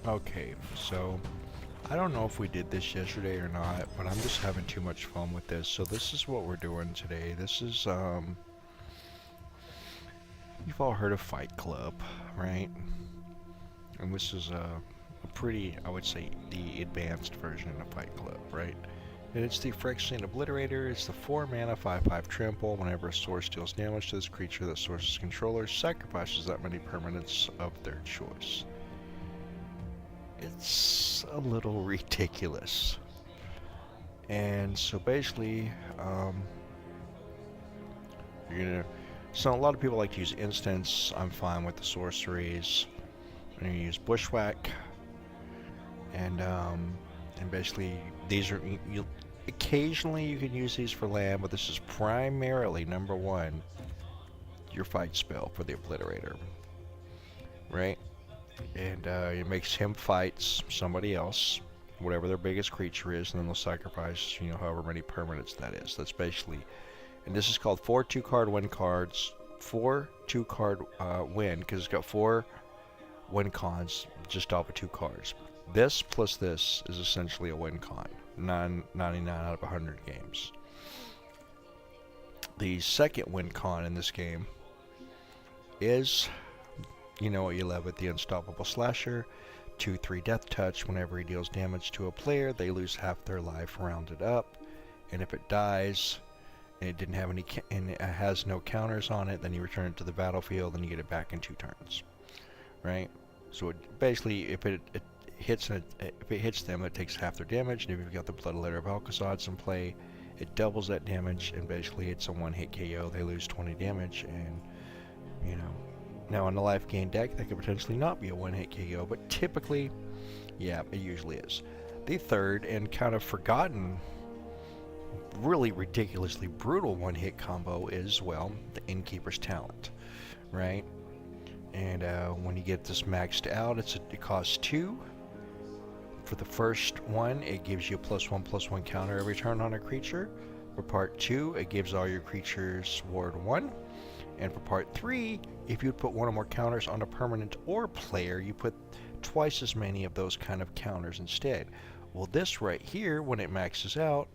Okay, so I don't know if we did this yesterday or not, but I'm just having too much fun with this. So this is what we're doing today. This is you've all heard of Fight Club, right? And this is a pretty, I would say, the advanced version of Fight Club, right? And it's the Phyrexian Obliterator. It's the 4 mana 5/5 trample. Whenever a source deals damage to this creature, that source's controller sacrifices that many permanents of their choice. It's a little ridiculous. And so basically, you're gonna. So a lot of people like to use instants. I'm fine with the sorceries. I'm gonna use Bushwhack, and basically these are you. Occasionally you can use these for land, but this is primarily number one your fight spell for the Obliterator, right? And it makes him fight somebody else, whatever their biggest creature is, and then they'll sacrifice, however many permanents that is. That's basically, and this is called 4 2-card win cards. 4 2-card win, because it's got 4 win cons just off of 2 cards. This plus this is essentially a win con. 99 out of 100 games. The second win con in this game is, you know what you love it, the Unstoppable Slasher. 2/3 Death Touch. Whenever he deals damage to a player, they lose half their life rounded up. And if it dies, and it didn't have any, and it has no counters on it, then you return it to the battlefield, and you get it back in 2 turns. Right? So basically, if it hits them, it takes half their damage. And if you've got the Bloodletter of Alcazad's in play, it doubles that damage, and basically it's a 1-hit KO. They lose 20 damage, and now on the life gain deck, that could potentially not be a 1-hit KO, but typically, yeah, it usually is. The third and kind of forgotten, really ridiculously brutal 1-hit combo is, well, the Innkeeper's Talent, right? And when you get this maxed out, it costs 2. For the first one, it gives you a +1/+1 counter every turn on a creature. For part 2, it gives all your creatures ward 1. And for part 3, if you put one or more counters on a permanent or player, you put twice as many of those kind of counters instead. Well, this right here, when it maxes out,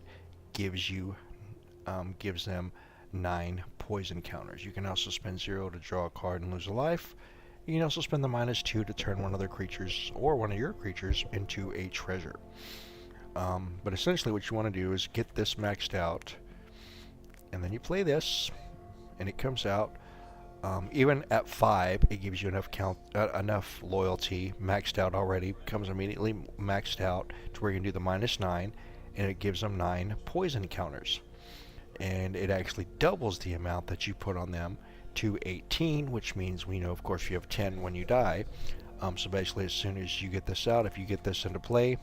gives them 9 poison counters. You can also spend 0 to draw a card and lose a life. You can also spend the -2 to turn one of their creatures or one of your creatures into a treasure. But essentially what you want to do is get this maxed out, and then you play this, and it comes out. Even at 5, it gives you enough loyalty, maxed out already, comes immediately maxed out to where you can do the -9, and it gives them 9 poison counters. And it actually doubles the amount that you put on them to 18, which means of course, you have 10 when you die. So basically, as soon as you get this out, if you get this into play,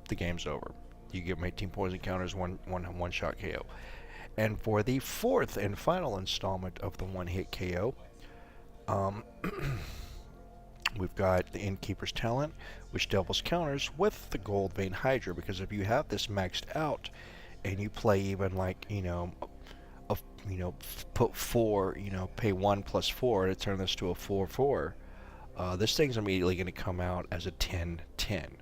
the game's over. You give them 18 poison counters, one shot KO. And for the fourth and final installment of the 1-hit KO, we've got the Innkeeper's Talent, which doubles counters with the Goldvein Hydra. Because if you have this maxed out, and you play even put 4, pay 1 + 4 to turn this to a 4/4, this thing's immediately going to come out as a 10/10.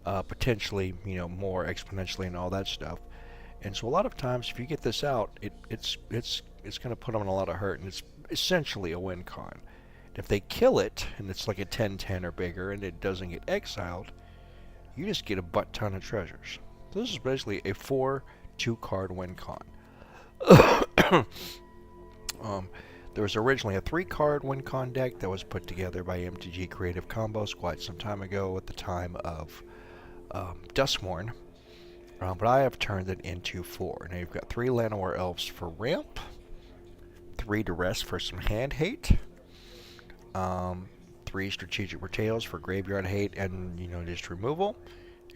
Potentially, more exponentially and all that stuff. And so a lot of times, if you get this out, it's going to put them in a lot of hurt, and it's essentially a win con. If they kill it, and it's like a 10/10 or bigger, and it doesn't get exiled, you just get a butt ton of treasures. So this is basically a 4 2-card win con. There was originally a 3-card win con deck that was put together by MTG Creative Combos quite some time ago at the time of Duskmourn. But I have turned it into 4. Now you've got 3 Llanowar Elves for ramp, 3 Duress for some hand hate, 3 Strategic Retails for graveyard hate and, just removal,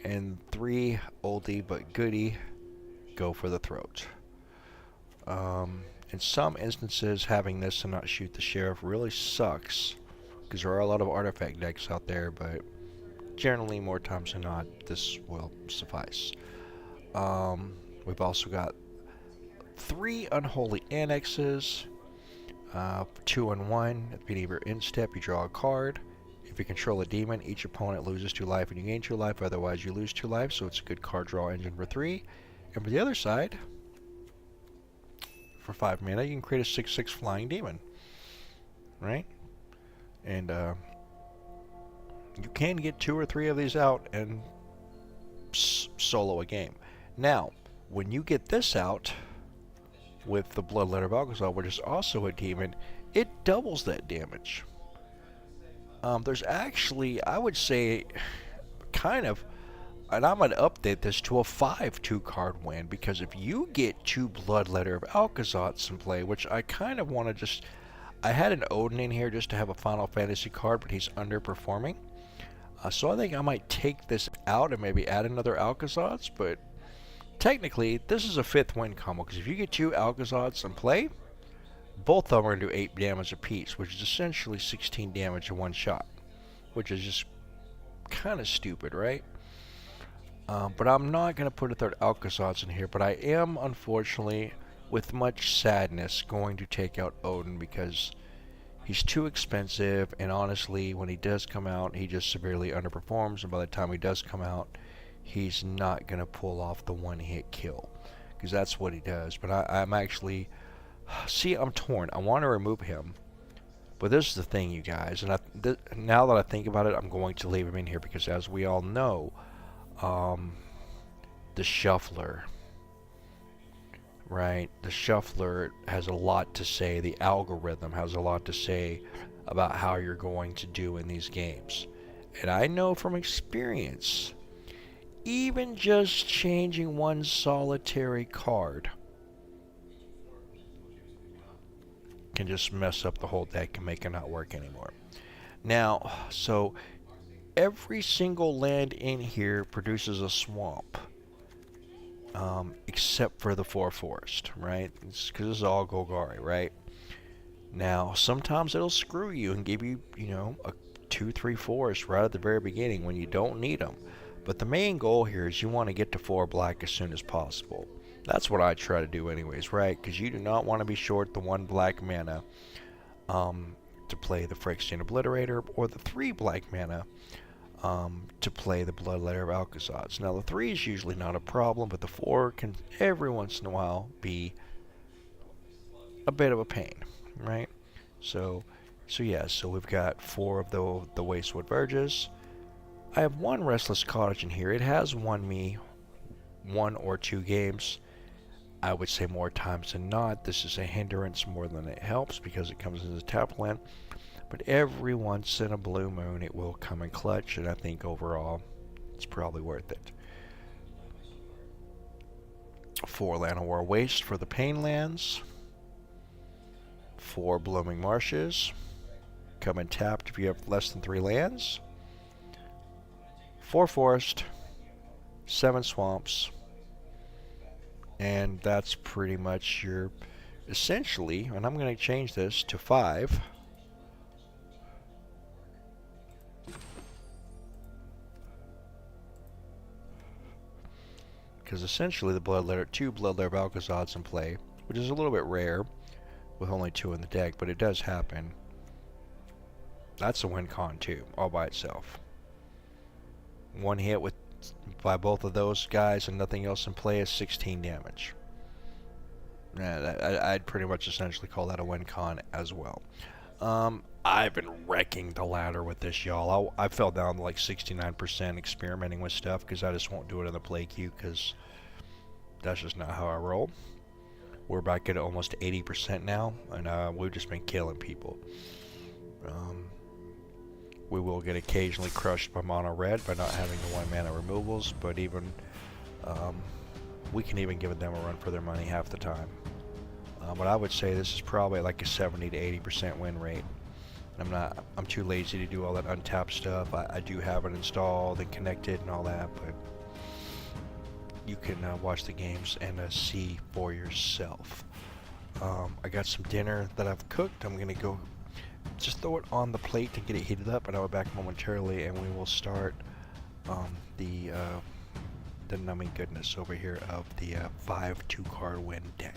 and 3 oldie but goodie go for the throat. In some instances, having this and not shoot the sheriff really sucks, because there are a lot of artifact decks out there, but generally, more times than not, this will suffice. We've also got 3 Unholy Annexes, 2 and 1. At the beginning of your end step, you draw a card. If you control a demon, each opponent loses 2 life and you gain 2 life, otherwise you lose 2 life, so it's a good card draw engine for 3. And for the other side, for 5 mana, you can create a 6/6 flying demon. Right? And you can get 2 or 3 of these out and solo a game. Now, when you get this out with the Bloodletter of Alcazar, which is also a demon, it doubles that damage. There's actually, I would say, kind of, and I'm going to update this to a 5/2 card win, because if you get 2 Bloodletter of Alcazars in play, which I kind of want to just, I had an Odin in here just to have a Final Fantasy card, but he's underperforming. So I think I might take this out and maybe add another Alcazars, but technically this is a 5th win combo, because if you get 2 Alcazars in play, both of them are going to do 8 damage apiece, which is essentially 16 damage in one shot, which is just kind of stupid, right? But I'm not going to put a 3rd Alcazars in here, but I am, unfortunately, with much sadness, going to take out Odin, because he's too expensive, and honestly, when he does come out, he just severely underperforms, and by the time he does come out, he's not going to pull off the one-hit kill, because that's what he does. But I'm actually, see, I'm torn. I want to remove him, but this is the thing, you guys, and now that I think about it, I'm going to leave him in here, because as we all know, the Shuffler, right? The Shuffler has a lot to say. The algorithm has a lot to say about how you're going to do in these games. And I know from experience, even just changing one solitary card can just mess up the whole deck and make it not work anymore. Now, so every single land in here produces a swamp. Except for the 4 forest, right? Because this is all Golgari, right? Now, sometimes it'll screw you and give you, you know, a 2/3 forest right at the very beginning when you don't need them. But the main goal here is you want to get to 4 black as soon as possible. That's what I try to do anyways, right? Because you do not want to be short the 1 black mana to play the Phyrexian Obliterator, or the 3 black mana to play the Bloodletter of Alcazars. Now, the 3 is usually not a problem, but the 4 can every once in a while be a bit of a pain, right? So yeah, so we've got 4 of the Wastewood Verges. I have 1 Restless Cottage in here. It has won me 1 or 2 games. I would say more times than not. This is a hindrance more than it helps, because it comes as a tap land. But every once in a blue moon, it will come in clutch, and I think overall, it's probably worth it. 4 Llanowar Waste for the Pain Lands. 4 Blooming Marshes. Come in tapped if you have less than 3 lands. 4 Forest. 7 Swamps. And that's pretty much your, essentially, and I'm going to change this to 5. Because essentially the Bloodletter, 2 Bloodletter of Alcazars in play, which is a little bit rare with only 2 in the deck, but it does happen. That's a win con too, all by itself. 1 hit with by both of those guys and nothing else in play is 16 damage. I'd pretty much essentially call that a win con as well. I've been wrecking the ladder with this, y'all. I fell down to like 69% experimenting with stuff, because I just won't do it in the play queue, because that's just not how I roll. We're back at almost 80% now, and we've just been killing people. We will get occasionally crushed by mono red by not having the 1 mana removals, but even we can even give them a run for their money half the time. But I would say this is probably like a 70 to 80% win rate. I'm too lazy to do all that untapped stuff. I do have it installed and connected and all that, but you can watch the games and see for yourself. I got some dinner that I've cooked. I'm gonna go just throw it on the plate to get it heated up, and I'll be back momentarily, and we will start the numbing goodness over here of the 5/2 card win deck.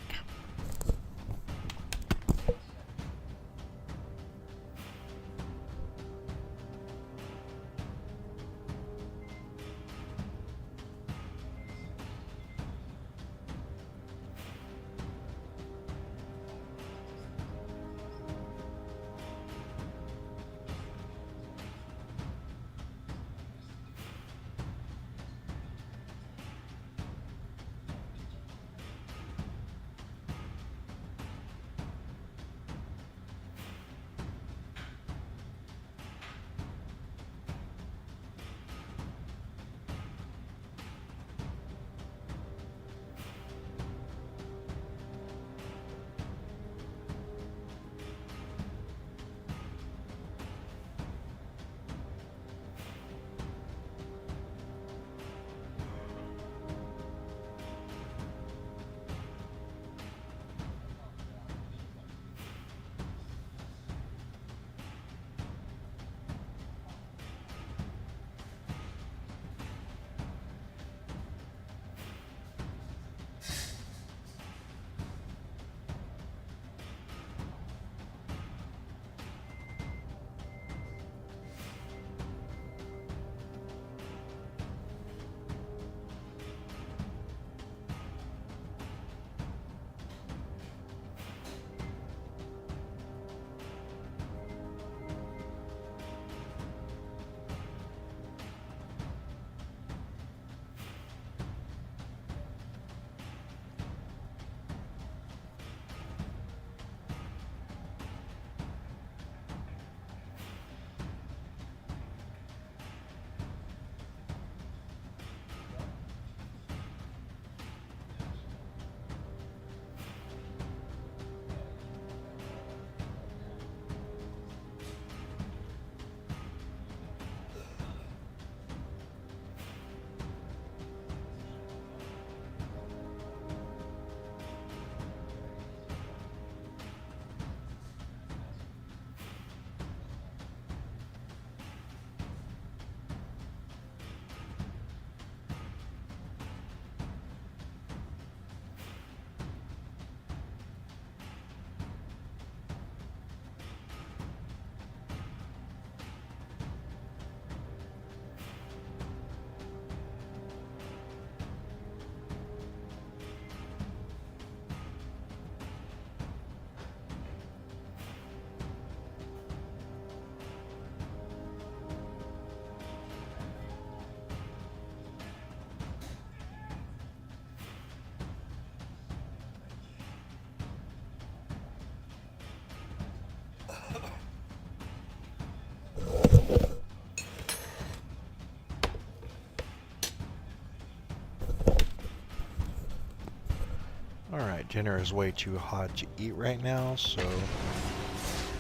dinner is way too hot to eat right now, so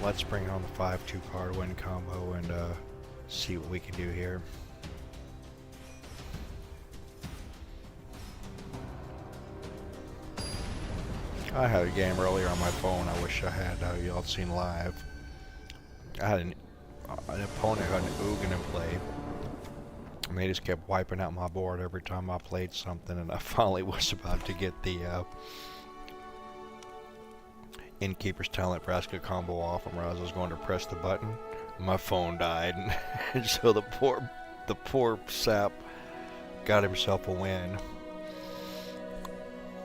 let's bring on the 5-2 card win combo and see what we can do here. I had a game earlier on my phone I wish I had y'all seen live. I had an opponent who had an Ugin in play, and they just kept wiping out my board every time I played something, and I finally was about to get the Innkeeper's Talent Vraska combo off, and where I was going to press the button, my phone died, and so the poor sap got himself a win.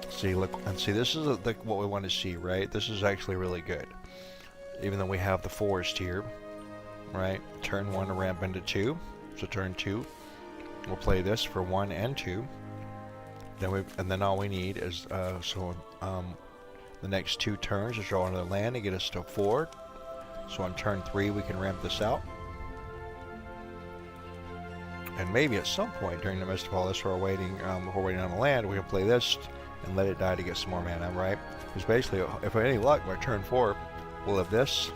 See, look, and see, this is what we want to see, right? This is actually really good. Even though we have the forest here, right? Turn 1 to ramp into 2. So turn 2, we'll play this for 1 and 2. Then all we need is the next 2 turns to draw another land and get us to 4. So on turn 3 we can ramp this out. And maybe at some point during the midst of all this, we're waiting on the land, we can play this and let it die to get some more mana, right? Because basically, if any luck, by turn 4, we'll have this,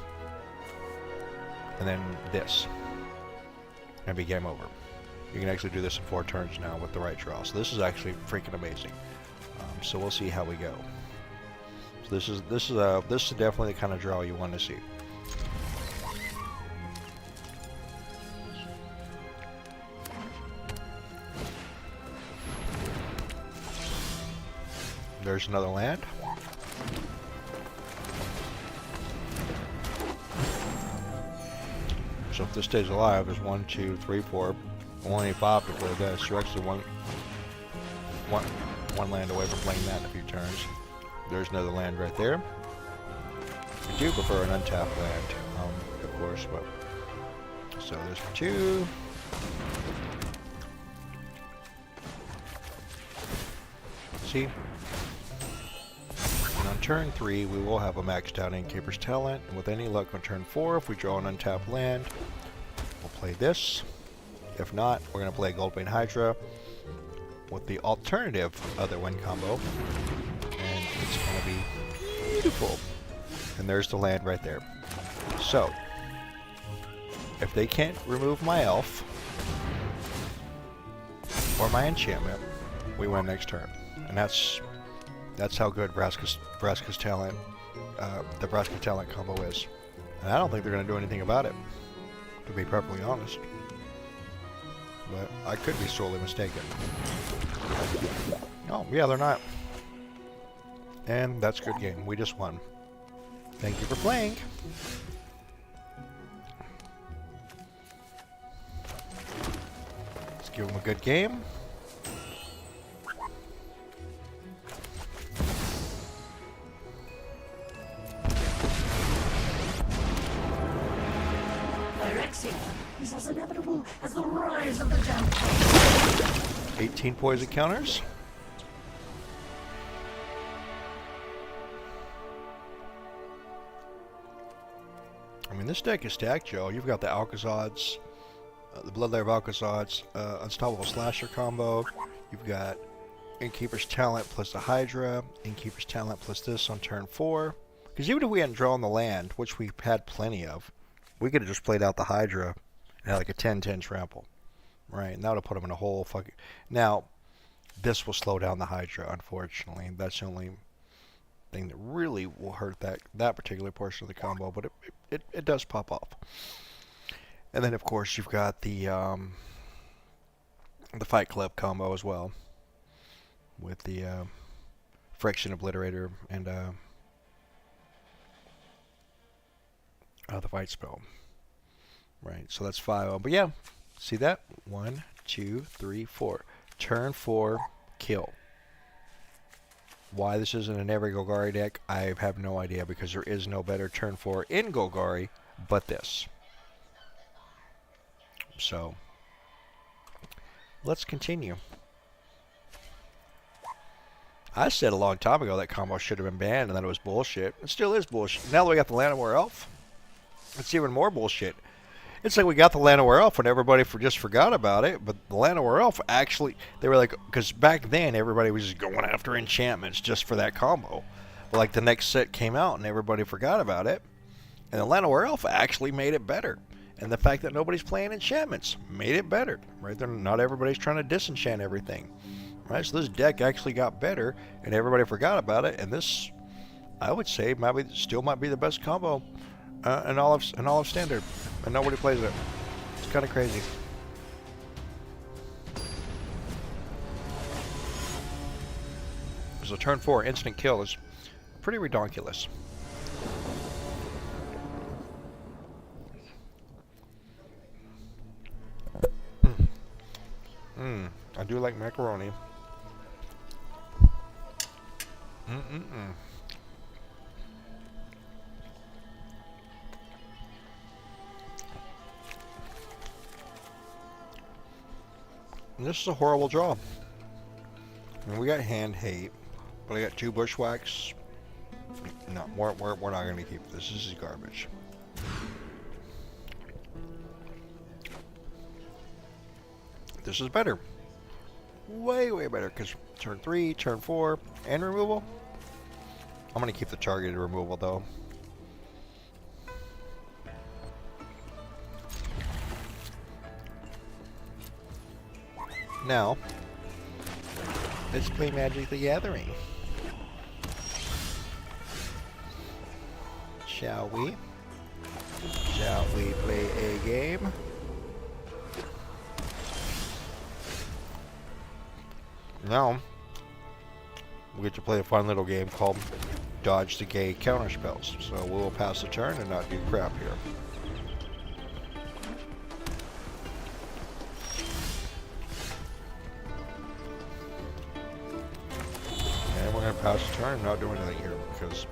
and then this, and be game over. You can actually do this in 4 turns now with the right draw. So this is actually freaking amazing. So we'll see how we go. So this is definitely the kind of draw you want to see. There's another land. So if this stays alive, there's 1, 2, 3, 4. I only need 5 to play this. You're actually one land away from playing that in a few turns. There's another land right there. I do prefer an untapped land, of course, but so there's 2. See? On turn 3, we will have a maxed out Innkeeper's Talent, and with any luck on turn 4, if we draw an untapped land, we'll play this. If not, we're going to play Goldbane Hydra with the alternative other win combo, and it's going to be beautiful. And there's the land right there. So, if they can't remove my elf or my enchantment, we win next turn, and that's how good Vraska's Talent, the Vraska Talent combo is. And I don't think they're going to do anything about it, to be perfectly honest. But I could be sorely mistaken. Oh, yeah, they're not. And that's a good game. We just won. Thank you for playing. Let's give them a good game. Is as inevitable as the rise of the Jam. 18 poison counters. I mean, this deck is stacked, Joe. You've got the Alcazods, the Bloodlair of Alcazods, Unstoppable Slasher combo. You've got Innkeeper's Talent plus the Hydra, Innkeeper's Talent plus this on turn 4. Because even if we hadn't drawn the land, which we've had plenty of, we could have just played out the Hydra and had like a 10-10 trample. Right, and that would have put him in a whole fucking... Now, this will slow down the Hydra, unfortunately. That's the only thing that really will hurt that particular portion of the combo, but it does pop off. And then, of course, you've got the Fight Club combo as well, with the Friction Obliterator and the Fight Spell. Right, so that's 5. But yeah, see that? 1, 2, 3, 4. Turn 4, kill. Why this isn't in every Golgari deck, I have no idea, because there is no better turn 4 in Golgari but this. So, let's continue. I said a long time ago that combo should have been banned and that it was bullshit. It still is bullshit. Now that we got the Llanowar Elf, it's even more bullshit. It's like we got the Llanowar Elf and everybody just forgot about it, but the Llanowar Elf actually, they were like, because back then everybody was just going after enchantments just for that combo. But like the next set came out and everybody forgot about it, and the Llanowar Elf actually made it better. And the fact that nobody's playing enchantments made it better, right? Not everybody's trying to disenchant everything, right? So this deck actually got better, and everybody forgot about it. And this, I would say, still might be the best combo in all of Standard, and nobody plays it. It's kind of crazy. So turn 4 instant kill is pretty redonkulous. I do like macaroni. And this is a horrible draw. And we got hand hate, but I got 2 bushwhacks. No, we're not going to keep this. This is garbage. This is better. Way better, because turn 3, turn 4, and removal. I'm going to keep the targeted removal, though. Now, let's play Magic the Gathering. Shall we? Shall we play a game? Now, we get to play a fun little game called Dodge the Gay Counterspells. So we'll pass the turn and not do crap here. And we're going to pass the turn and not do anything here because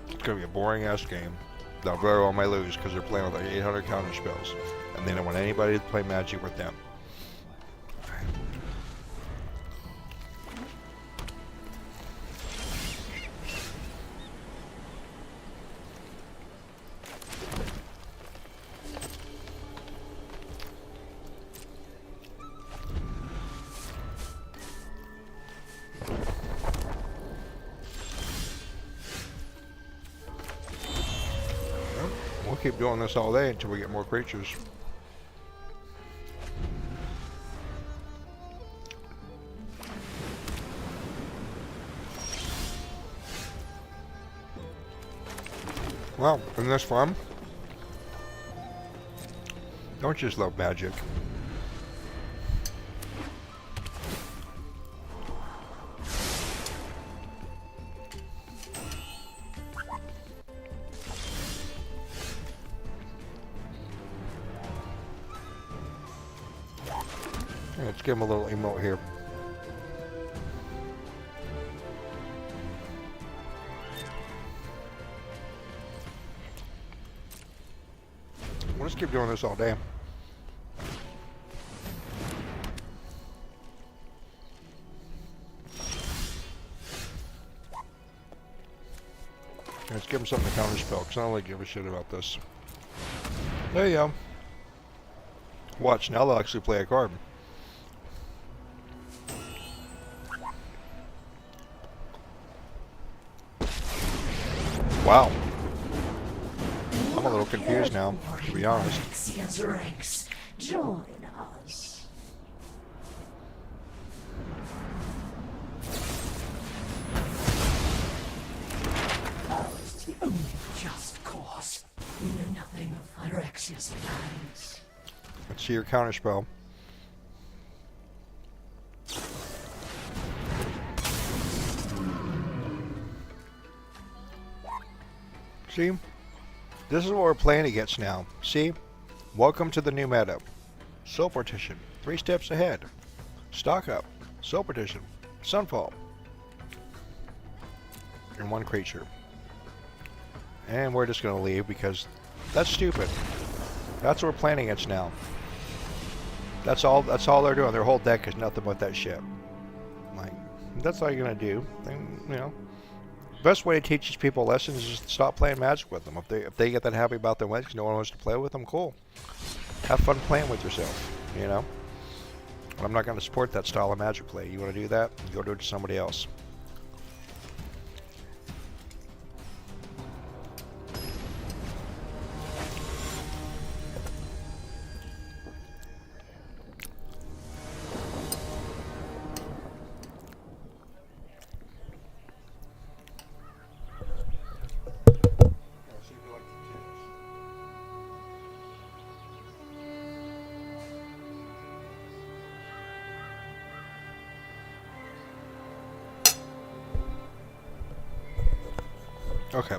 it's going to be a boring ass game. They'll very well might lose because they're playing with like 800 counterspells. And they don't want anybody to play Magic with them. We'll keep doing this all day until we get more creatures. Well, isn't this fun? Don't you just love Magic? Let's give him a little emote here. We'll just keep doing this all day. Let's give him something to counterspell, because I don't really give a shit about this. There you go. Watch, now they'll actually play a card. Wow. I'm a little confused now, to be honest. Phyrexia's ranks. Join us. Ours is the only just cause. We know nothing of Phyrexia's plans. Let's see your counterspell. See? This is what we're playing against now. See? Welcome to the new meta. Soul Partition. 3 steps ahead. Stock up. Soul Partition. Sunfall. And 1 creature. And we're just going to leave because that's stupid. That's what we're playing against now. That's all they're doing. Their whole deck is nothing but that shit. Like, that's all you're going to do. And, you know. Best way to teach these people lessons is just stop playing Magic with them. If they get that happy about their wins, no one wants to play with them, cool. Have fun playing with yourself, you know? I'm not going to support that style of Magic play. You want to do that? Go do it to somebody else. Okay.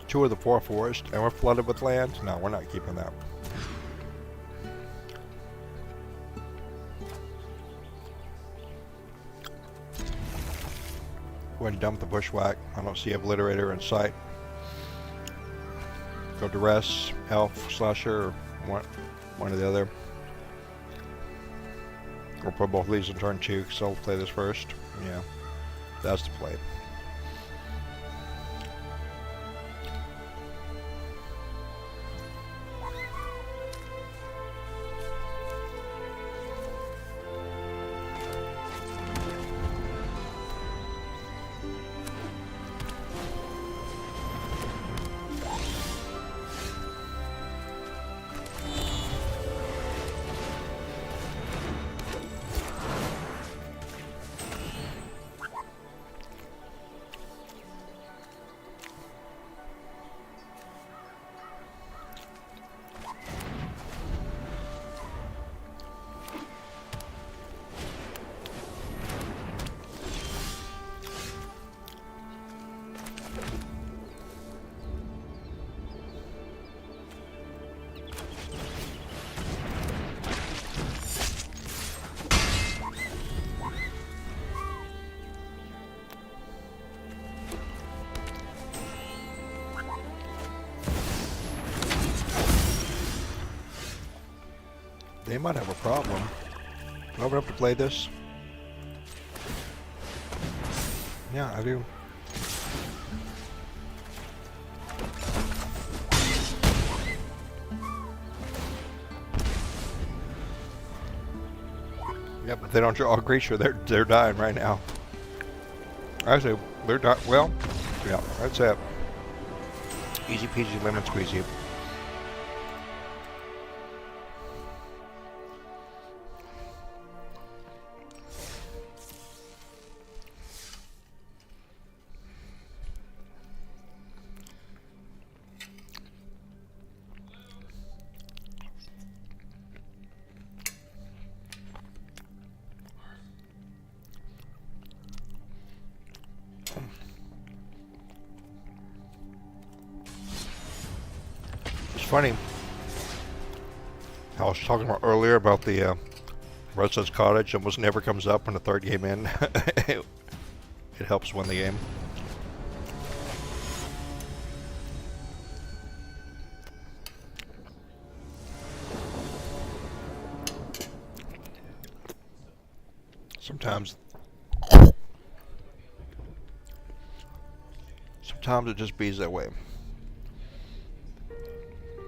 Two of the four forest, and we're flooded with land? No, we're not keeping that. Go ahead and dump the bushwhack. I don't see Obliterator in sight. Go Duress, Elf, Slasher, or one or the other. We'll put both of these in turn 2, so I'll play this first. Yeah, that's the play. They might have a problem. Do I open up to play this? Yeah, I do. Yeah, but they don't draw a creature. They're dying right now. Actually, they're dying. Well, yeah, that's it. Easy peasy lemon squeezy. It's funny. I was talking about earlier about the Residence Cottage. Almost never comes up in the third game in. It helps win the game. Sometimes it just bees that way.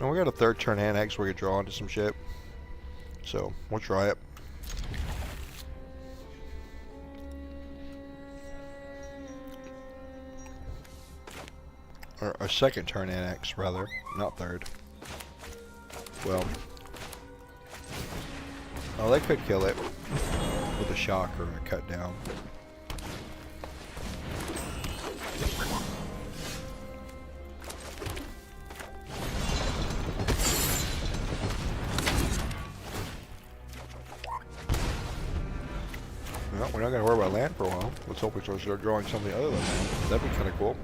And we got a third turn annex where you draw into some shit. So, we'll try it. Or a second turn annex, rather. Not third. Well. Oh, they could kill it with a shock or a cut down. Well, we're not going to worry about land for a while. Let's hope we start drawing something other than land. That'd be kind of cool.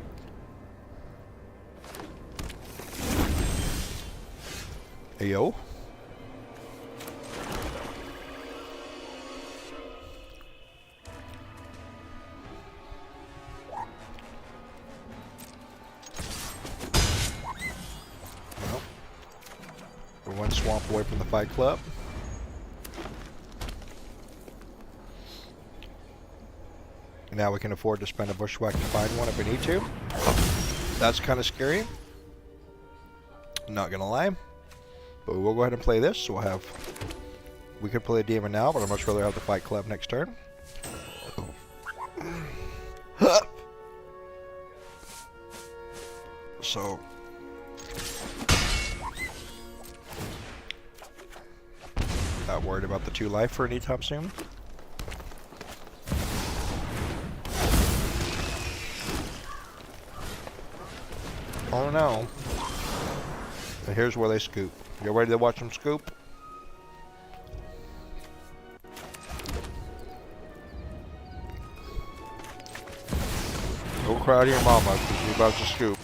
Hey, yo. Well, we're one swamp away from the Fight Club. Now we can afford to spend a bushwhack to find one if we need to. That's kind of scary. Not gonna lie. But we'll go ahead and play this. So we'll have... We could play a demon now, but I'd much rather have the Fight Club next turn. So... Not worried about the 2 life for anytime soon. Oh no. And here's where they scoop. You ready to watch them scoop? cry to your mama because you're about to scoop.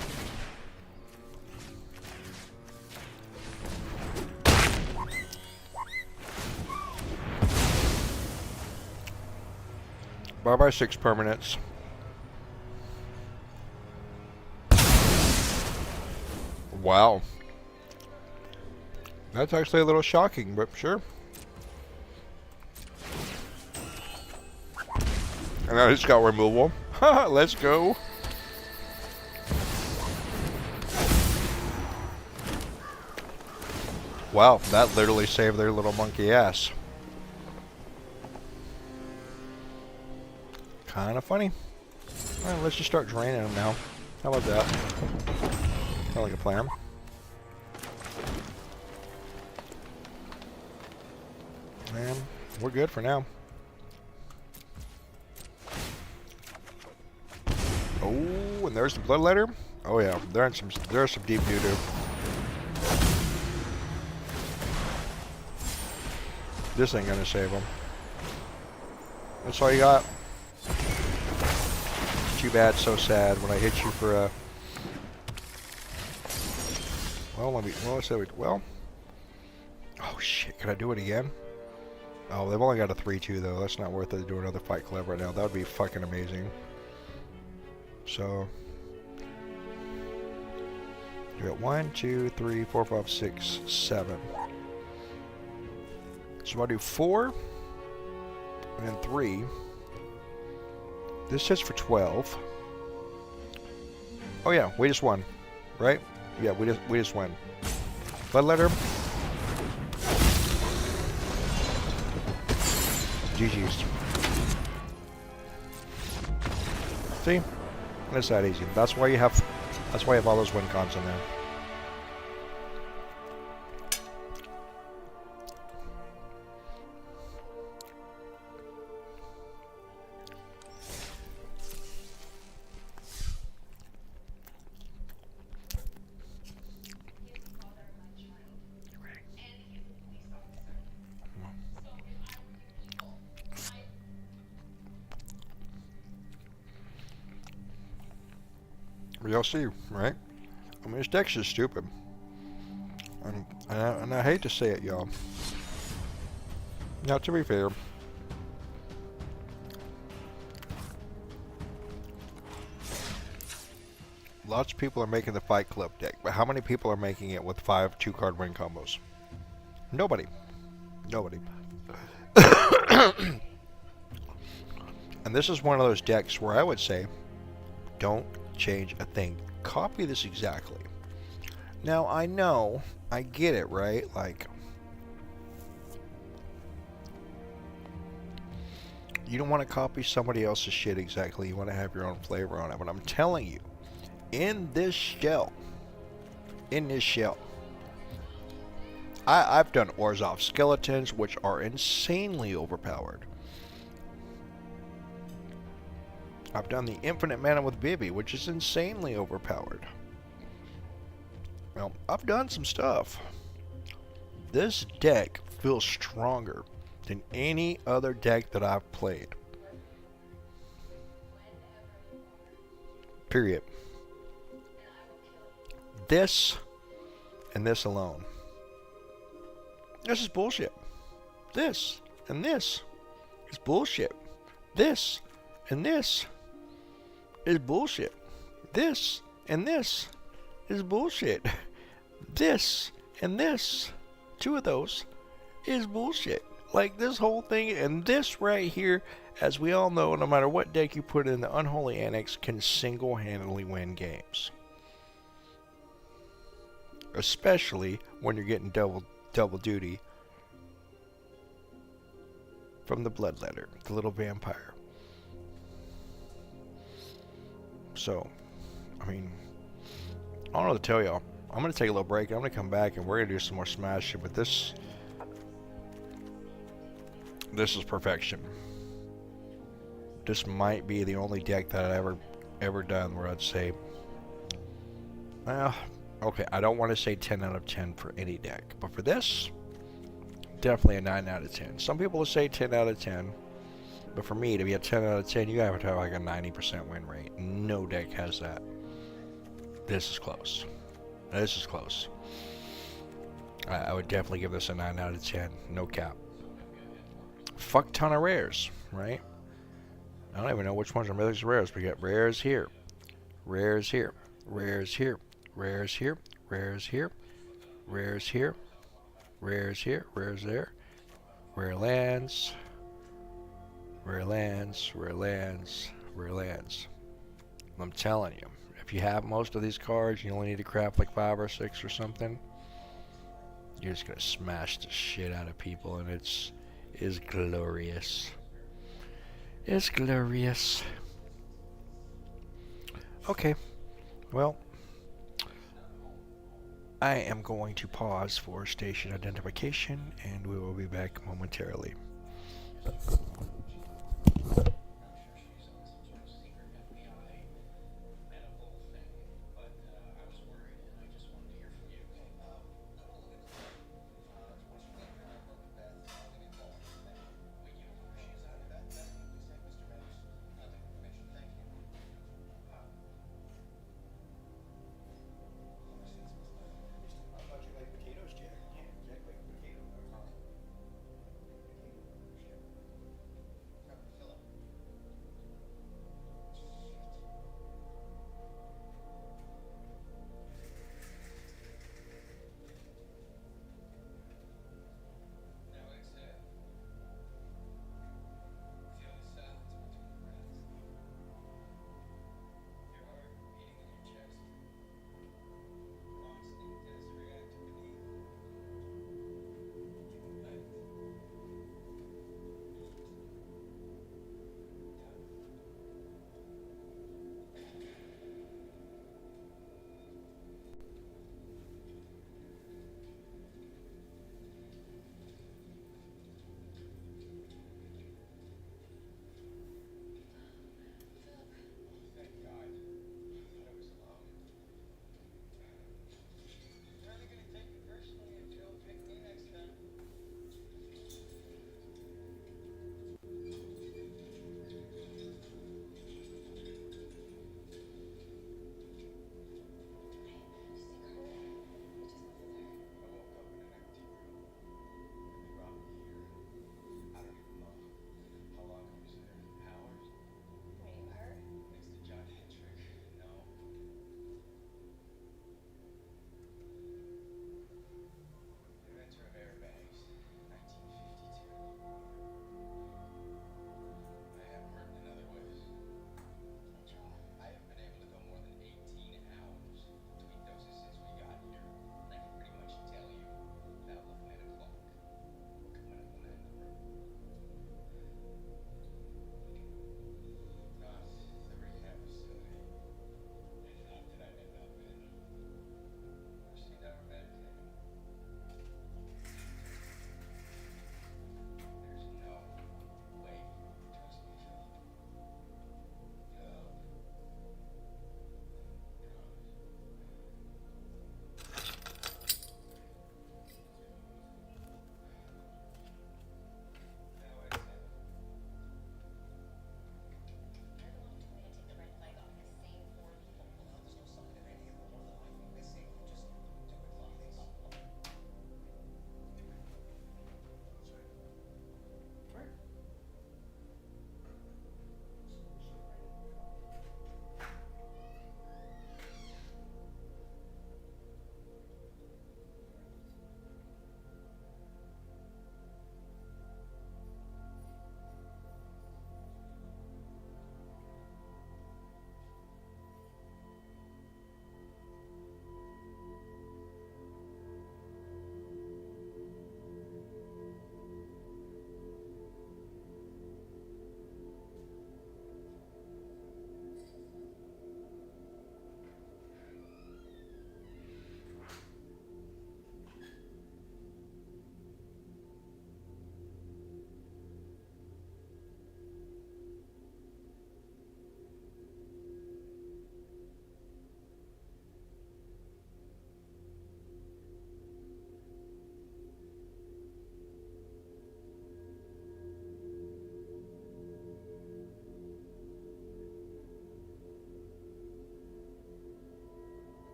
Bye-bye 6 permanents. Wow. That's actually a little shocking, but sure. And I just got removal. Haha, let's go. Wow, that literally saved their little monkey ass. Kind of funny. Alright, let's just start draining them now. How about that? Sound like a plan. And we're good for now. Oh, and there's the bloodletter. Oh yeah, there's some deep doo-doo. This ain't gonna save them. That's all you got. Too bad, so sad when I hit you for a. Well, oh shit, can I do it again? Oh, they've only got a 3-2 though. That's not worth it to do another Fight Club right now. That would be fucking amazing. So, you got 1, 2, 3, 4, 5, 6, 7. So I'll do 4 and then 3. This hits for 12. Oh yeah, we just won, right? Yeah, we just won. Bloodletter. GG's. See? It's that easy. That's why you have all those win cons in there. Y'all see, right? I mean, this deck's just stupid. And I hate to say it, y'all. Now, to be fair, lots of people are making the Fight Club deck, but how many people are making it with 5 2-card win combos? Nobody. Nobody. And this is one of those decks where I would say, don't change a thing. Copy this exactly. Now, I know, I get it, right? Like, you don't want to copy somebody else's shit exactly. You want to have your own flavor on it. But I'm telling you, in this shell, I've done Orzhov skeletons, which are insanely overpowered. I've done the Infinite Mana with Vivi, which is insanely overpowered. Well, I've done some stuff. This deck feels stronger than any other deck that I've played. Period. This and this alone. This is bullshit. This and this is bullshit. This and this is bullshit. This and this is bullshit. This and this, 2 of those, is bullshit. Like this whole thing and this right here, as we all know, no matter what deck you put in the Unholy Annex, can single-handedly win games. Especially when you're getting double duty from the Bloodletter, the little vampire. So, I mean, I don't know what to tell y'all. I'm going to take a little break. I'm going to come back and we're going to do some more Smash. But this is perfection. This might be the only deck that I've ever done where I'd say, well, okay, I don't want to say 10 out of 10 for any deck. But for this, definitely a 9 out of 10. Some people will say 10 out of 10. But for me, to be a 10 out of 10, you have to have like a 90% win rate. No deck has that. This is close. This is close. I would definitely give this a 9 out of 10. No cap. Fuck ton of rares, right? I don't even know which ones are mythics and rares. We got rares here. Rares here. Rares here. Rares here. Rares here. Rares here. Rares here. Rares there. Rare lands. Rare lands. Rare lands. Rare lands. I'm telling you, if you have most of these cards, you only need to craft like 5 or 6 or something. You're just gonna smash the shit out of people, and it's glorious. It's glorious. Okay, well, I am going to pause for station identification, and we will be back momentarily.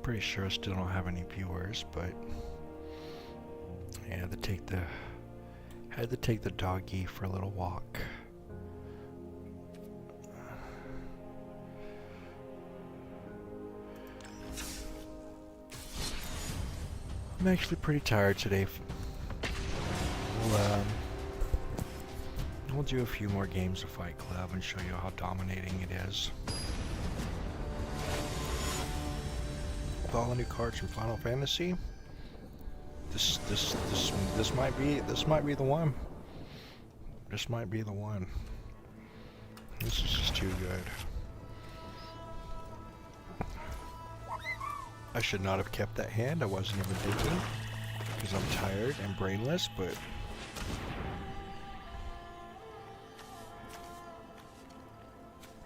Pretty sure I still don't have any viewers, but I had to take the doggy for a little walk. I'm actually pretty tired today. We'll do a few more games of Fight Club and show you how dominating it is. With all the new cards from Final Fantasy, this might be the one. This might be the one. This is just too good. I should not have kept that hand. I wasn't even thinking because I'm tired and brainless, but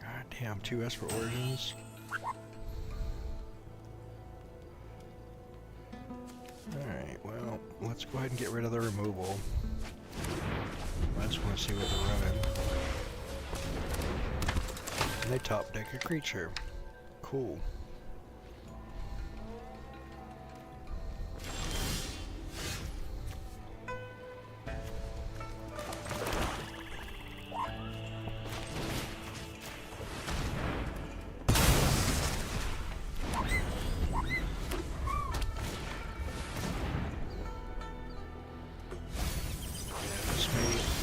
god damn, 2S for Origins. Alright, well, let's go ahead and get rid of the removal. I just want to see what they're running. And they top deck a creature. Cool.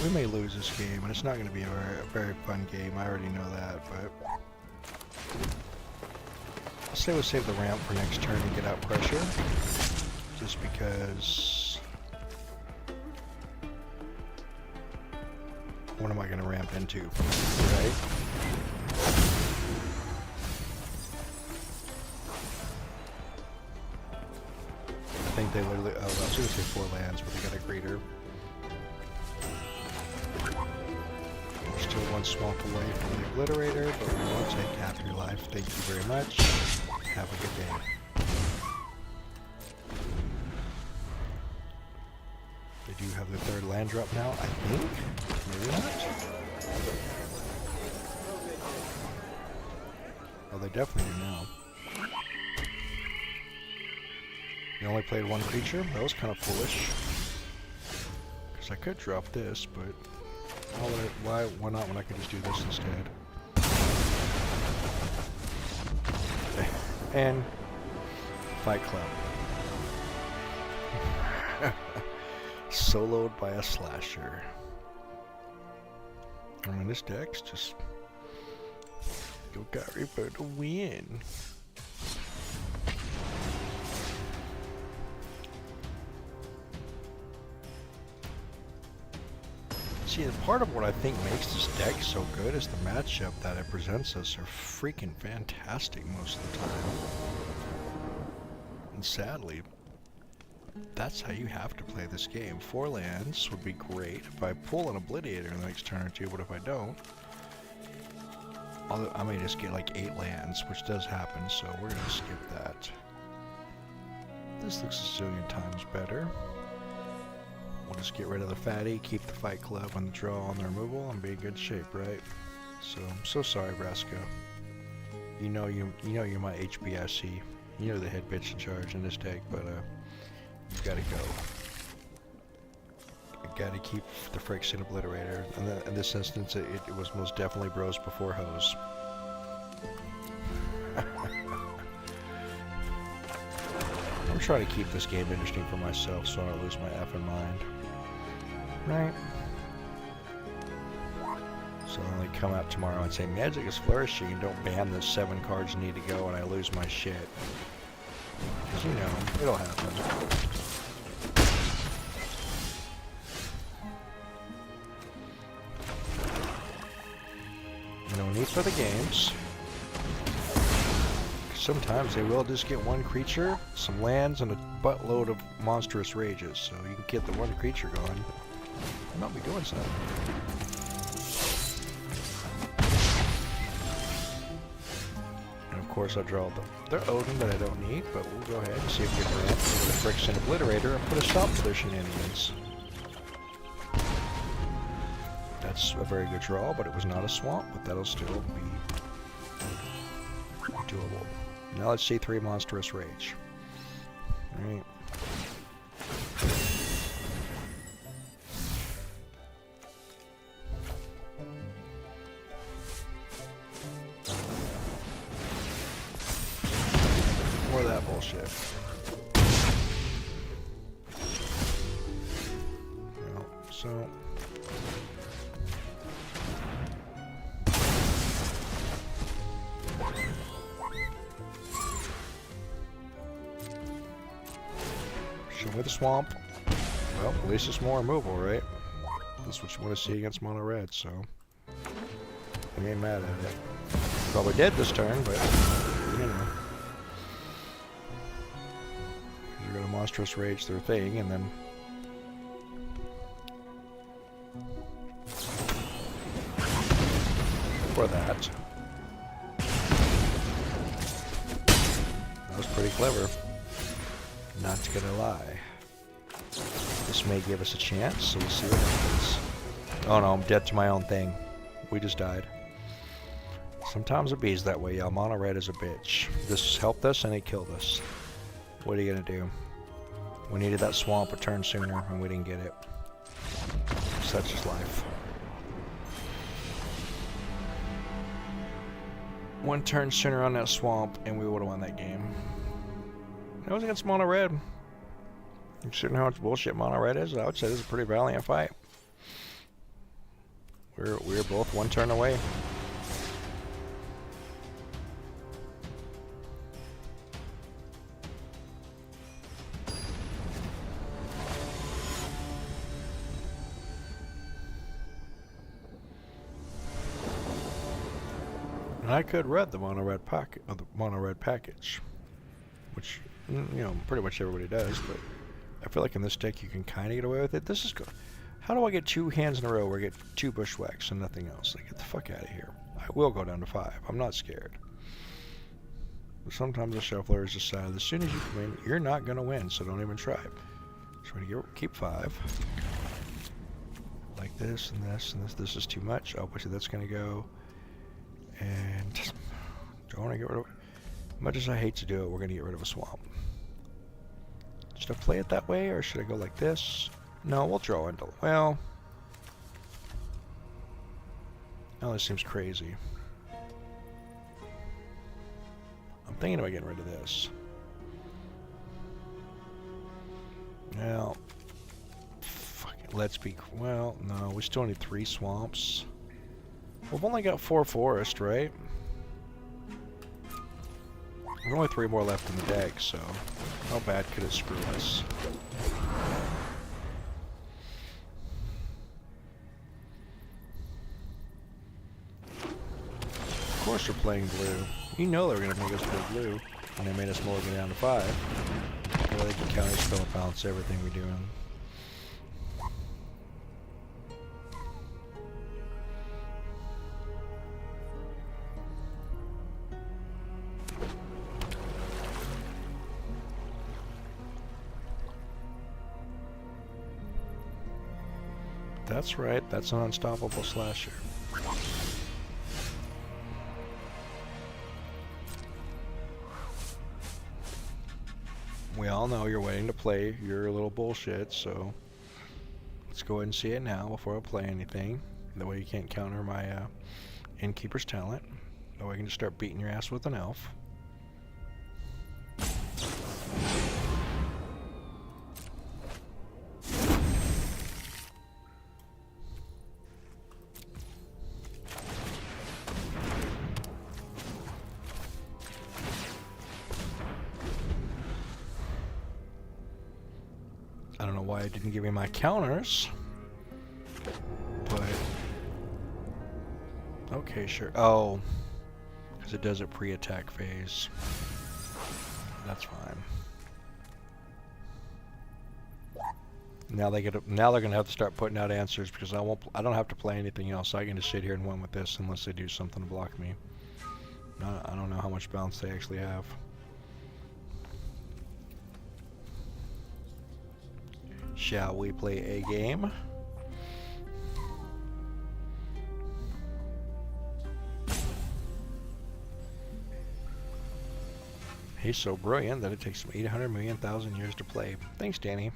We may lose this game, and it's not going to be a very fun game. I already know that, but I'll say we'll save the ramp for next turn and get out pressure, just because. What am I going to ramp into, right? I think they literally. Oh, I was going to say 4 lands, but they got a greater. One swamp away from the Obliterator, but we won't take half your life. Thank you very much. Have a good day. They do have the 3rd land drop now, I think. Maybe not. Oh, they definitely do now. They only played 1 creature? That was kind of foolish. Because I could drop this, but why not when I can just do this instead? And Fight Club. Soloed by a slasher. I mean, this deck's just you got Reaper to win. See, part of what I think makes this deck so good is the matchup that it presents us are freaking fantastic most of the time. And sadly, that's how you have to play this game. 4 lands would be great if I pull an Obliterator in the next turn or 2, but if I don't, I may just get like 8 lands, which does happen, so we're going to skip that. This looks a zillion times better. We'll just get rid of the fatty, keep the Fight Club on the draw on the removal, and be in good shape, right? So I'm so sorry, Vraska. You know you're my HBSC. You know the head bitch in charge in this deck, but you gotta go. You gotta keep the friction Obliterator. And in this instance, it was most definitely Bros before Hoes. I'm trying to keep this game interesting for myself so I don't lose my effing mind. Right? So then they come out tomorrow and say Magic is flourishing and don't ban the 7 cards need to go and I lose my shit. Because you know, it'll happen. No need for the games. Sometimes they will just get 1 creature, some lands, and a buttload of monstrous rages. So you can get the 1 creature going. I might be doing something. And of course I draw the Odin that I don't need, but we'll go ahead and see if we can ramp into the Friction Obliterator and put a stop to their shenanigans. That's a very good draw, but it was not a swamp, but that'll still be doable. Now let's see 3 Monstrous Rage. Alright. More of that bullshit. Well, so... Show me the swamp. Well, at least it's more removal, right? That's what you want to see against mono red, so... we ain't mad at it. Probably dead this turn, but... you know. You're gonna Monstrous Rage their thing, and then... for that. That was pretty clever. Not gonna lie. This may give us a chance, so we'll see what happens. Oh no, I'm dead to my own thing. We just died. Sometimes it bees that way, y'all. Mono red is a bitch. This helped us and it killed us. What are you gonna do? We needed that swamp a turn sooner and we didn't get it. Such is life. One turn sooner on that swamp and we would have won that game. It was against mono red. Considering how much bullshit mono red is, I would say this is a pretty valiant fight. We're both one turn away. And I could read the mono red packet, the mono red package, which you know pretty much everybody does. But I feel like in this deck you can kind of get away with it. This is good. How do I get 2 hands in a row where I get 2 bushwhacks and nothing else? Like, get the fuck out of here. I will go down to 5. I'm not scared. But sometimes a shuffler is decided as soon as you win, you're not gonna win, so don't even try. So we're gonna keep 5. Like this and this and this. This is too much. Obviously that's gonna go. And don't want to get rid of it. Much as I hate to do it, we're going to get rid of a swamp. Should I play it that way, or should I go like this? No, we'll draw into... well... now this seems crazy. I'm thinking about getting rid of this. Well... fuck it, let's be... well, no, we still need 3 swamps. We've only got 4 forest, right? There's only 3 more left in the deck, so how bad could it screw us? Of course they're playing blue. You know they were going to make us play blue, and they made us mulligan down to 5. Well, they can counter spell and balance everything we're doing. That's right, that's an unstoppable slasher. We all know you're waiting to play your little bullshit, so let's go ahead and see it now before I play anything. That way you can't counter my Innkeeper's talent. That way I can just start beating your ass with an elf. I don't know why it didn't give me my counters, but okay, sure. Oh, because it does a pre-attack phase. That's fine. Now they get. Now they're gonna have to start putting out answers because I won't. I don't have to play anything else. I can just sit here and win with this unless they do something to block me. I don't know how much balance they actually have. Shall we play a game? He's so brilliant that it takes him 800 million thousand years to play. Thanks, Danny.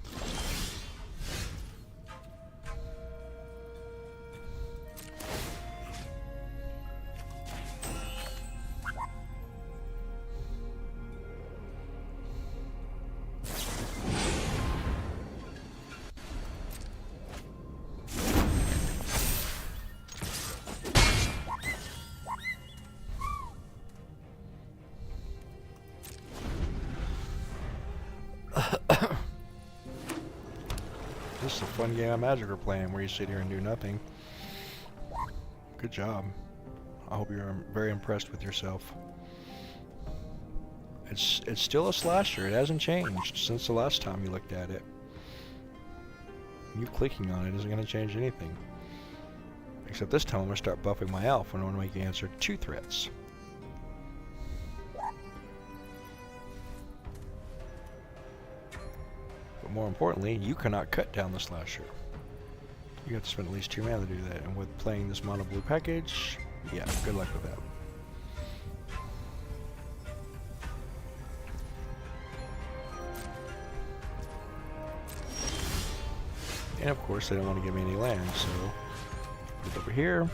This is a fun game of Magic we're playing where you sit here and do nothing. Good job. I hope you're very impressed with yourself. It's still a slasher. It hasn't changed since the last time you looked at it. You clicking on it isn't going to change anything. Except this time I'm going to start buffing my elf when I want to make you answer 2 threats. But more importantly, you cannot cut down the slasher. You have to spend at least 2 mana to do that, and with playing this mono blue package, yeah, good luck with that. And of course, they don't want to give me any land, so put it over here.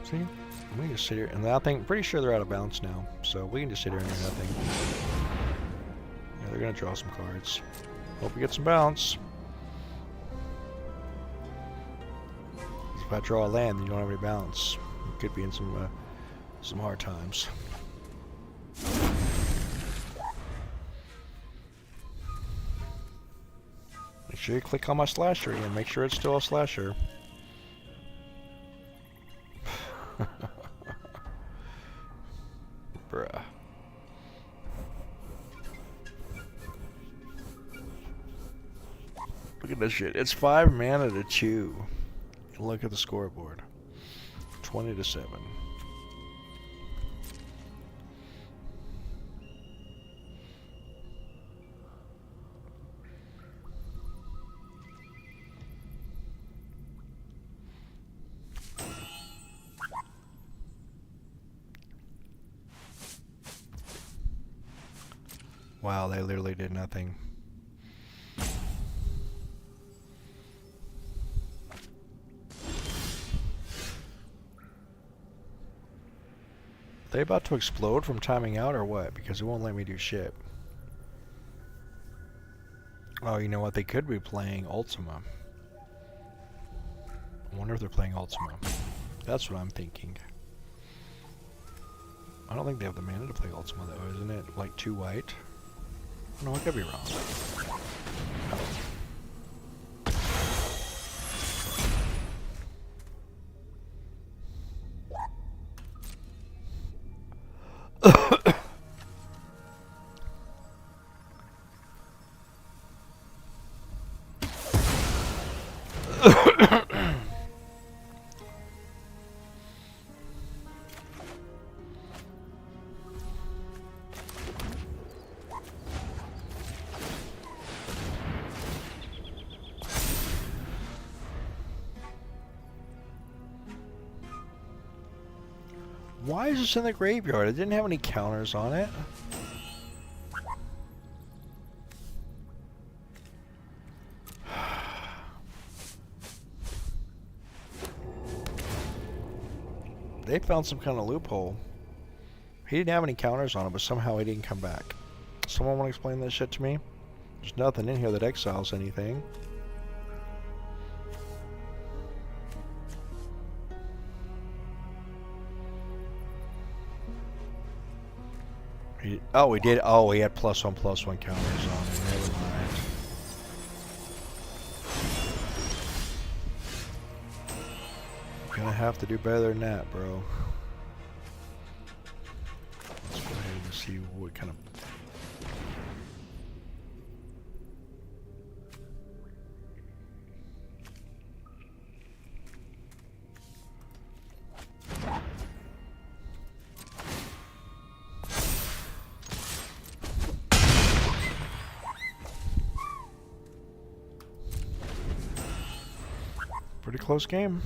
See? We can just sit here, and I think, pretty sure they're out of bounds now, so we can just sit here and do nothing. Yeah, they're gonna draw some cards. Hope we get some bounce. If I draw a land, then you don't have any bounce. You could be in some hard times. Make sure you click on my slasher again. Make sure it's still a slasher. Bruh. Look at this shit. It's 5 mana to chew. Look at the scoreboard. 20-7. Wow, they literally did nothing. Are they about to explode from timing out or what? Because it won't let me do shit. Oh, you know what? They could be playing Ultima. I wonder if they're playing Ultima. That's what I'm thinking. I don't think they have the mana to play Ultima though, isn't it? Like 2 white? No, I could be wrong. Why is this in the graveyard? It didn't have any counters on it. They found some kind of loophole. He didn't have any counters on it, but somehow he didn't come back. Someone want to explain that shit to me? There's nothing in here that exiles anything. Oh, he did. Oh, he had +1/+1 counters on it. Never mind. Gonna have to do better than that, bro. Let's go ahead and just what kind of... Pretty close game.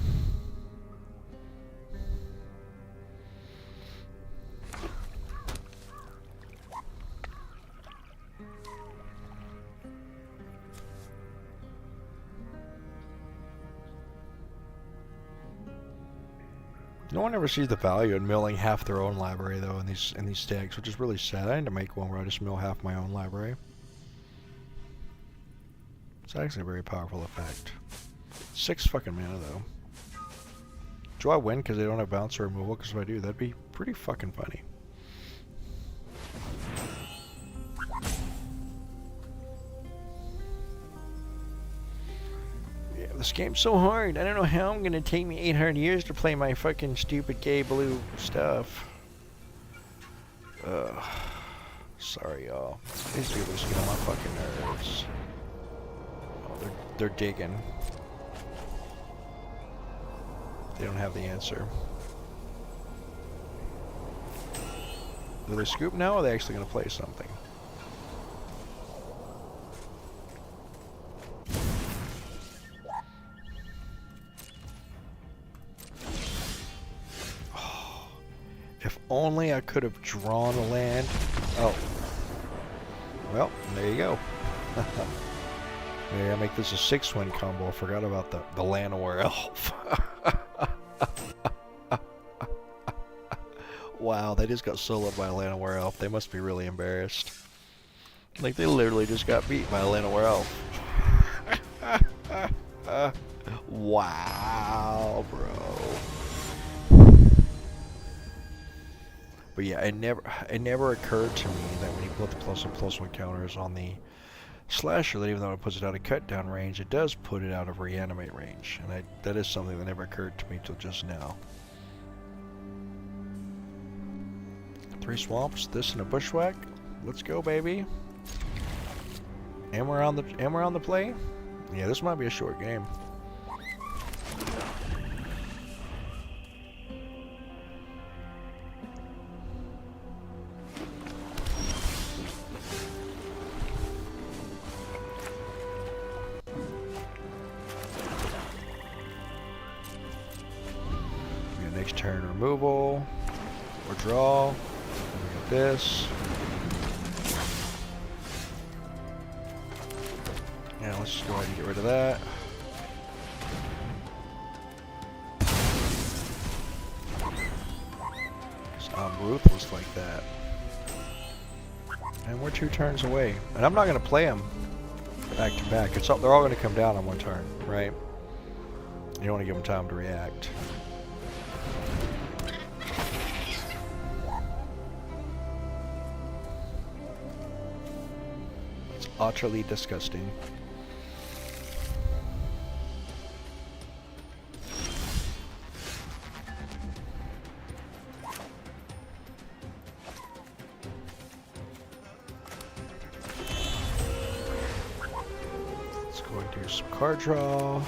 No one ever sees the value in milling half their own library though in these stacks, which is really sad. I need to make one where I just mill half my own library. It's actually a very powerful effect. 6 fucking mana though. Do I win because they don't have bounce or removal? Because if I do, that'd be pretty fucking funny. Yeah, this game's so hard. I don't know how I'm gonna take me 800 years to play my fucking stupid gay blue stuff. Sorry y'all. These people just get on my fucking nerves. Oh, they're digging. They don't have the answer. Do they scoop now, or are they actually going to play something? Oh, if only I could have drawn a land. Oh. Well, there you go. Maybe I make this a 6-win combo. I forgot about the Llanowar Elf. Wow, they just got soloed by a Llanowar Elf. They must be really embarrassed. Like, they literally just got beat by a Llanowar Elf. Wow, bro. But yeah, it never occurred to me that when you put the +1/+1 counters on the Slasher, that even though it puts it out of cut down range, it does put it out of reanimate range. And that is something that never occurred to me till just now. 3 swamps, this and a bushwhack. Let's go, baby. And we're on the play. Yeah, this might be a short game. Next turn, removal or draw. This. Yeah, let's just go ahead and get rid of that. I'm ruthless like that. And we're 2 turns away. And I'm not going to play them back to back. They're all going to come down on 1 turn, right? You don't want to give them time to react. Utterly disgusting. Let's go and do some card draw.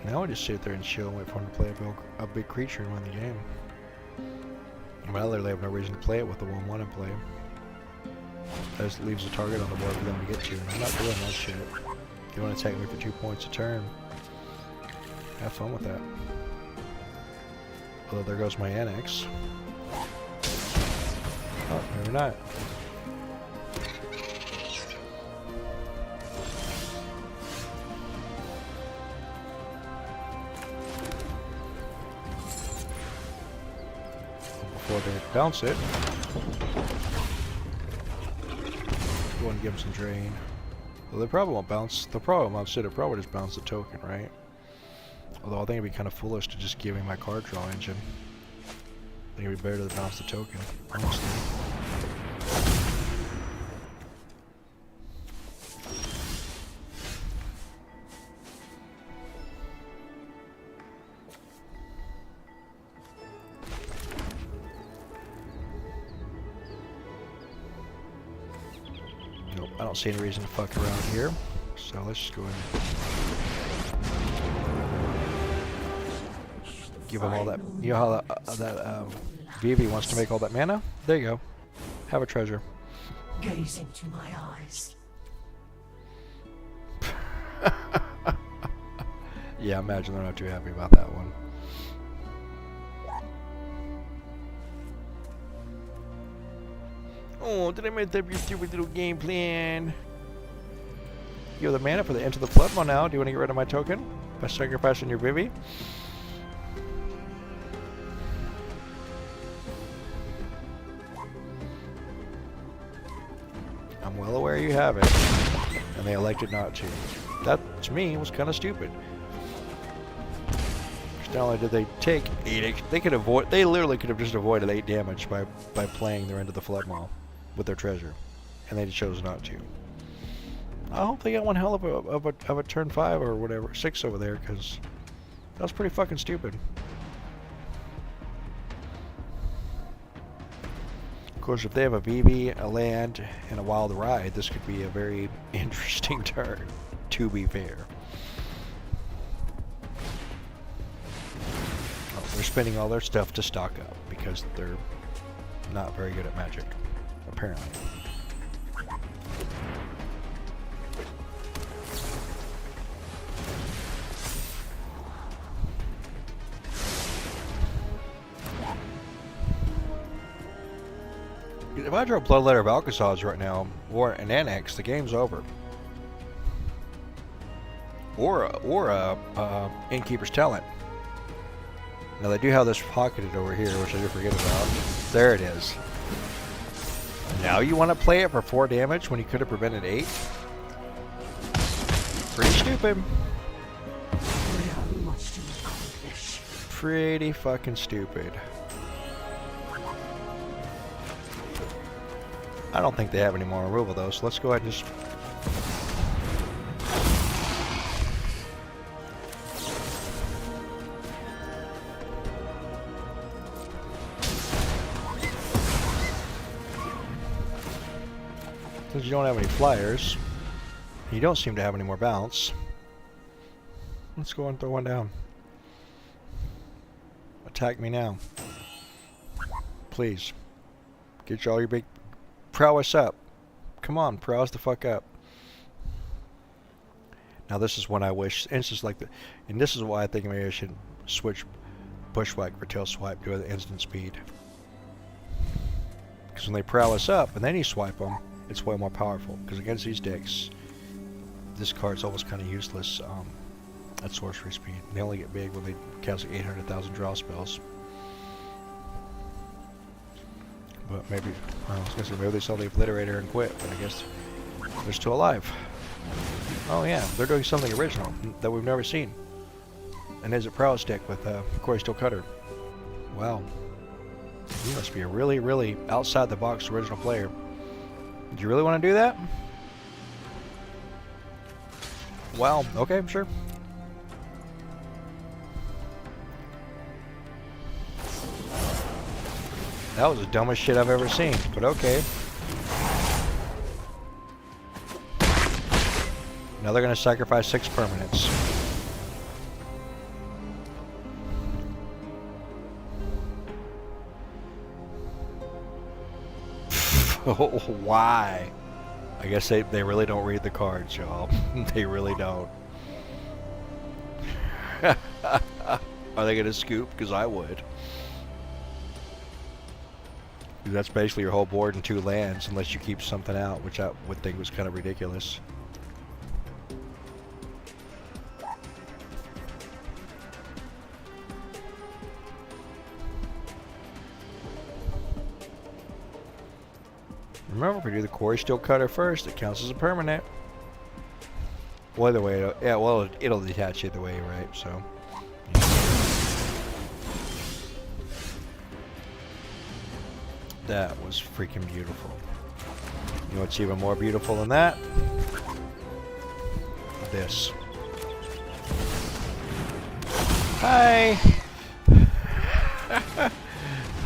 Now I just sit there and chill and wait for him to play a big creature and win the game. I mean, I literally have no reason to play it with the 1/1 in play. That just leaves a target on the board for them to get to, and I'm not doing that shit. If you want to attack me for 2 points a turn, have fun with that. Although there goes my annex. Oh, maybe not. tried to bounce it. Go and give him some drain. Well, they probably won't bounce. They'll probably bounce it. They'll probably just bounce the token, right? Although I think it'd be kind of foolish to just give him my card draw engine. I think it'd be better to bounce the token, honestly. Nope, I don't see any reason to fuck around here. So let's just go ahead and give him all that. You know how that Vivi wants to make all that mana? There you go. Have a treasure. Gaze into my eyes. Yeah, imagine they're not too happy about that one. Oh, did I mess up your stupid little game plan? You have the mana for the Into the Flood now. Do you want to get rid of my token by sacrificing your Vivi? I'm well aware you have it, and they elected not to. That, to me, was kind of stupid. Not only did they take 8, they could avoid. They literally could have just avoided 8 damage by playing their Into the Flood Maw with their treasure, and they chose not to. I hope they got one hell of a turn 5 or whatever, 6 over there, because that was pretty fucking stupid. Of course, if they have a Vivi, a land, and a Wild Ride, this could be a very interesting turn, to be fair. Oh, they're spending all their stuff to stock up, because they're not very good at Magic, apparently. If I draw Bloodletter of Alcazaz right now, or an Annex, the game's over. Or Innkeeper's Talent. Now they do have this pocketed over here, which I did forget about. There it is. Now you want to play it for 4 damage when you could have prevented 8? Pretty stupid. We have much to accomplish. Pretty fucking stupid. I don't think they have any more removal though, so let's go ahead and just... Since you don't have any flyers, you don't seem to have any more bounce, let's go and throw one down. Attack me now. Please. Get all your big prowess up. Come on, prowess the fuck up. Now this is when I wish instants like the, and this is why I think maybe I should switch Bushwhack for Tail Swipe to the instant speed. Because when they prowess up and then you swipe them, it's way more powerful. Because against these decks, this card's almost kind of useless at sorcery speed. They only get big when they cast like 800,000 draw spells. But maybe, I was gonna say maybe they saw the Obliterator and quit, but I guess they're still alive. Oh yeah, they're doing something original that we've never seen. And there's a prowess deck with Corey Steel Cutter. Wow. You must be a really, really outside the box original player. Do you really want to do that? Well, okay, sure. That was the dumbest shit I've ever seen, but okay. Now they're gonna sacrifice 6 permanents. Why? I guess they really don't read the cards, y'all. They really don't. Are they gonna scoop? Because I would. That's basically your whole board in 2 lands, unless you keep something out, which I would think was kind of ridiculous. Remember, if we do the quarry steel cutter first, it counts as a permanent. Well, either way, yeah, well, it'll detach either way, right? So. That was freaking beautiful. You know what's even more beautiful than that? This. Hi!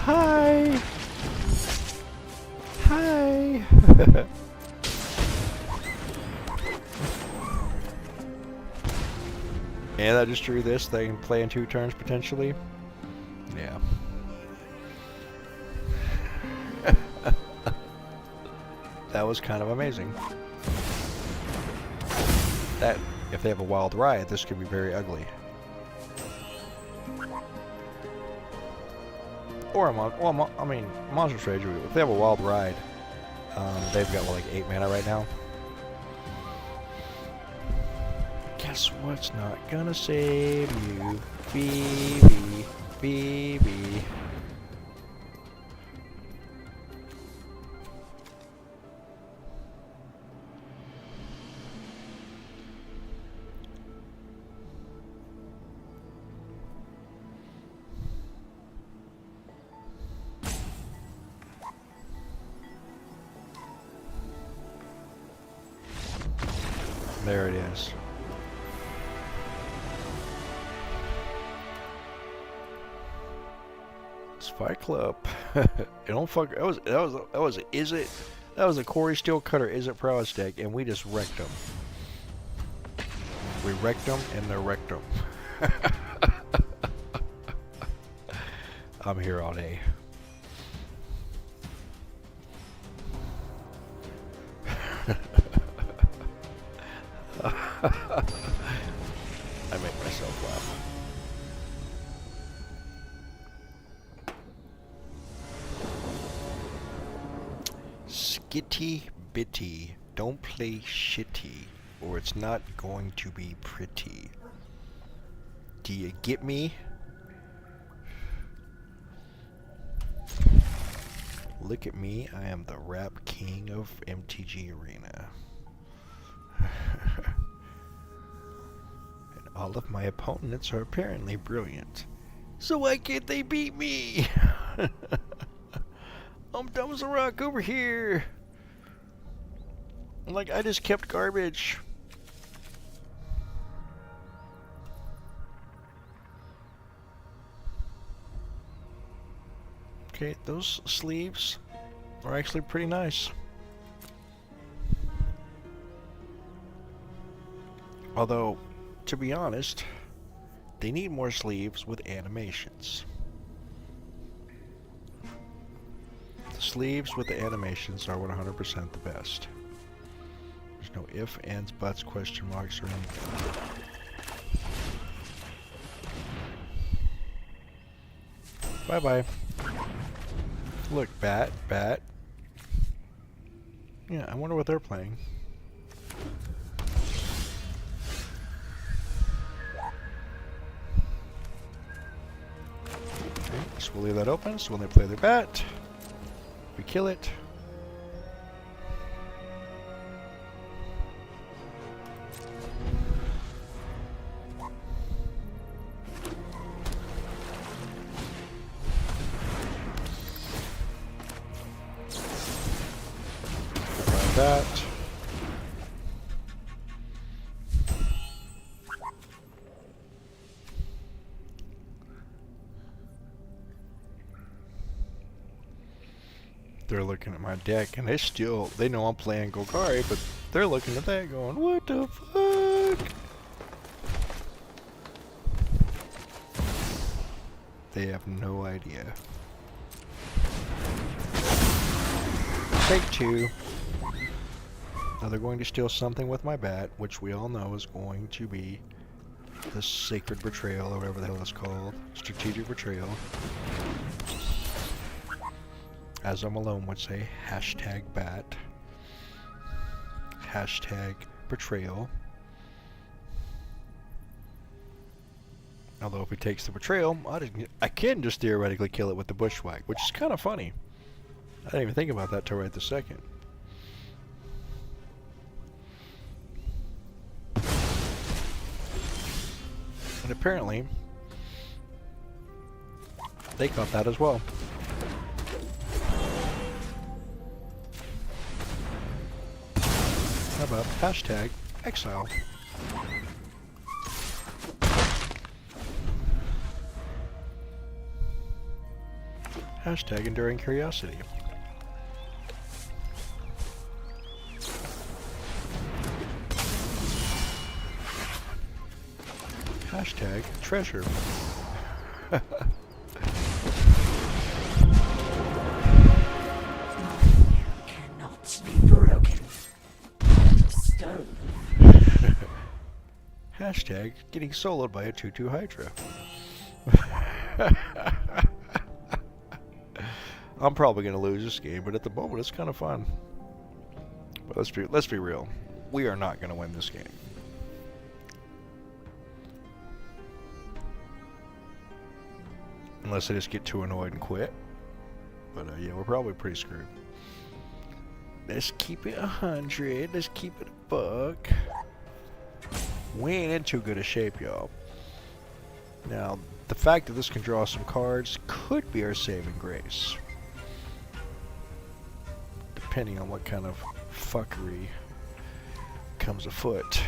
Hi! Hi! And I just drew this. They can play in 2 turns potentially. Yeah. That was kind of amazing. That, if they have a wild ride, this could be very ugly. Or I mean, Monstrous Rage. If they have a wild ride, they've got like 8 mana right now. Guess what's not gonna save you, Phoebe, Phoebe. There it is. It's Fight Club. Don't fuck. That was a Quarry Steel Cutter Is It Prowess deck, and we just wrecked them. We wrecked them in their rectum. I'm here all day. I make myself laugh. Skitty bitty, don't play shitty, or it's not going to be pretty. Do you get me? Look at me, I am the rap king of MTG Arena. And all of my opponents are apparently brilliant. So why can't they beat me? I'm dumb as a rock over here. Like, I just kept garbage. Okay, those sleeves are actually pretty nice. Although, to be honest, they need more sleeves with animations. The sleeves with the animations are 100% the best. There's no ifs, ands, buts, question marks, or anything. Bye-bye. Look, bat. Yeah, I wonder what they're playing. Okay, so we'll leave that open, so when they play their bat, we kill it. That. They're looking at my deck and they know I'm playing Golgari, but they're looking at that going, what the fuck? They have no idea. Take 2. Now they're going to steal something with my bat, which we all know is going to be the Sacred Betrayal, or whatever the hell it's called. Strategic Betrayal. As I'm alone would say, hashtag bat. Hashtag betrayal. Although if he takes the betrayal, I can just theoretically kill it with the Bushwhack, which is kind of funny. I didn't even think about that till right this second. And apparently, they caught that as well. How about hashtag exile? Hashtag enduring curiosity. Hashtag treasure. Cannot be broken. Stone. Hashtag getting soloed by a 2/2 Hydra. I'm probably gonna lose this game, but at the moment it's kind of fun. But let's be real. We are not gonna win this game. Unless I just get too annoyed and quit. But yeah, we're probably pretty screwed. Let's keep it 100. Let's keep it a buck. We ain't in too good a shape, y'all. Now, the fact that this can draw some cards could be our saving grace. Depending on what kind of fuckery comes afoot.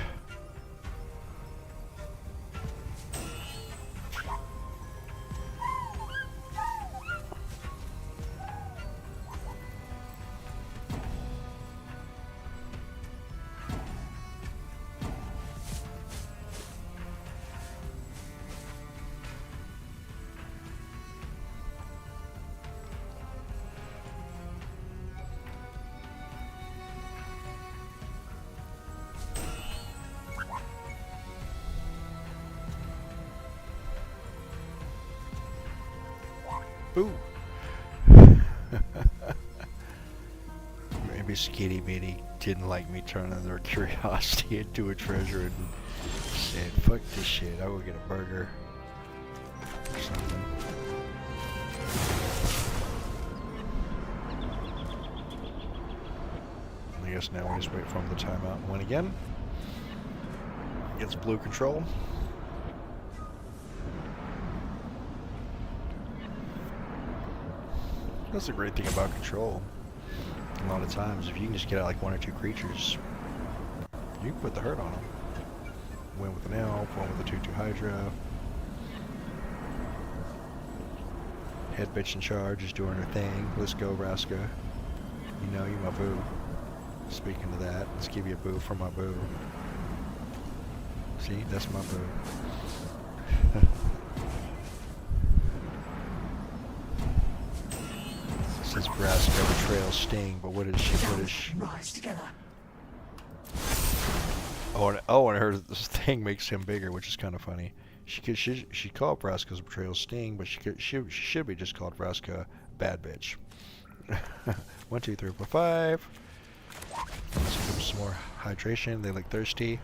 Boo! Maybe Skitty Bitty didn't like me turning their curiosity into a treasure and said, fuck this shit, I will get a burger or something. I guess now we just wait for him to time out and win again. Gets blue control. That's the great thing about control. A lot of times, if you can just get out like 1 or 2 creatures, you can put the hurt on them. Win with an elf, win with a 2/2 Hydra. Head bitch in charge is doing her thing. Let's go, Vraska. You know you my boo. Speaking of that, let's give you a boo for my boo. See, that's my boo. Says Vraska betrayal sting, but what is she? Rise together. Oh, and her thing makes him bigger, which is kind of funny. She called Vraska's betrayal sting, but she should be just called Vraska bad bitch. 1, 2, 3, 4, 5. Let's give them some more hydration. They look thirsty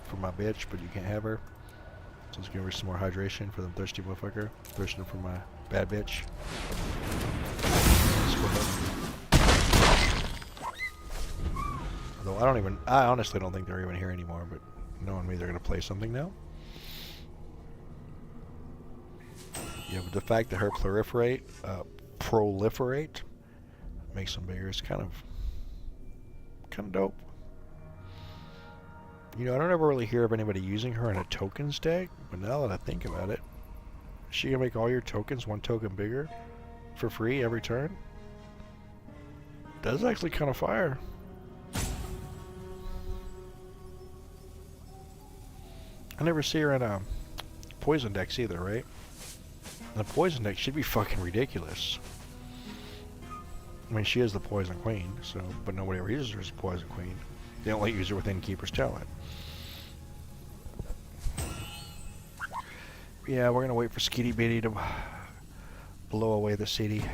for my bitch, but you can't have her. So let's give her some more hydration for them thirsty motherfucker. Thirsting for my bad bitch. Let's go ahead. Although I honestly don't think they're even here anymore, but knowing me, they're gonna play something now. Yeah, but the fact that her proliferate makes them bigger is kind of dope. You know, I don't ever really hear of anybody using her in a tokens deck, but now that I think about it, is she gonna make all your tokens 1 token bigger for free every turn? That's actually kind of fire. I never see her in a poison decks either, right? The poison deck should be fucking ridiculous. I mean, she is the poison queen, so, but nobody ever uses her as a poison queen. They don't use her with Innkeeper's Talent. Yeah, we're gonna wait for Skitty Bitty to blow away the city.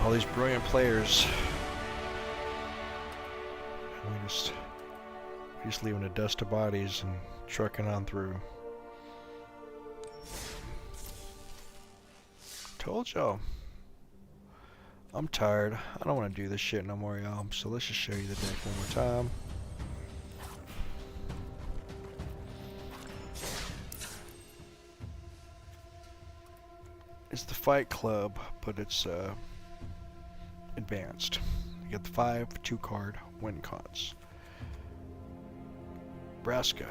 All these brilliant players. And we just leaving a dust of bodies and trucking on through. Told y'all. I'm tired. I don't want to do this shit no more, y'all. So let's just show you the deck one more time. It's the Fight Club, but it's advanced. You get the 5 2-card win cons. Braska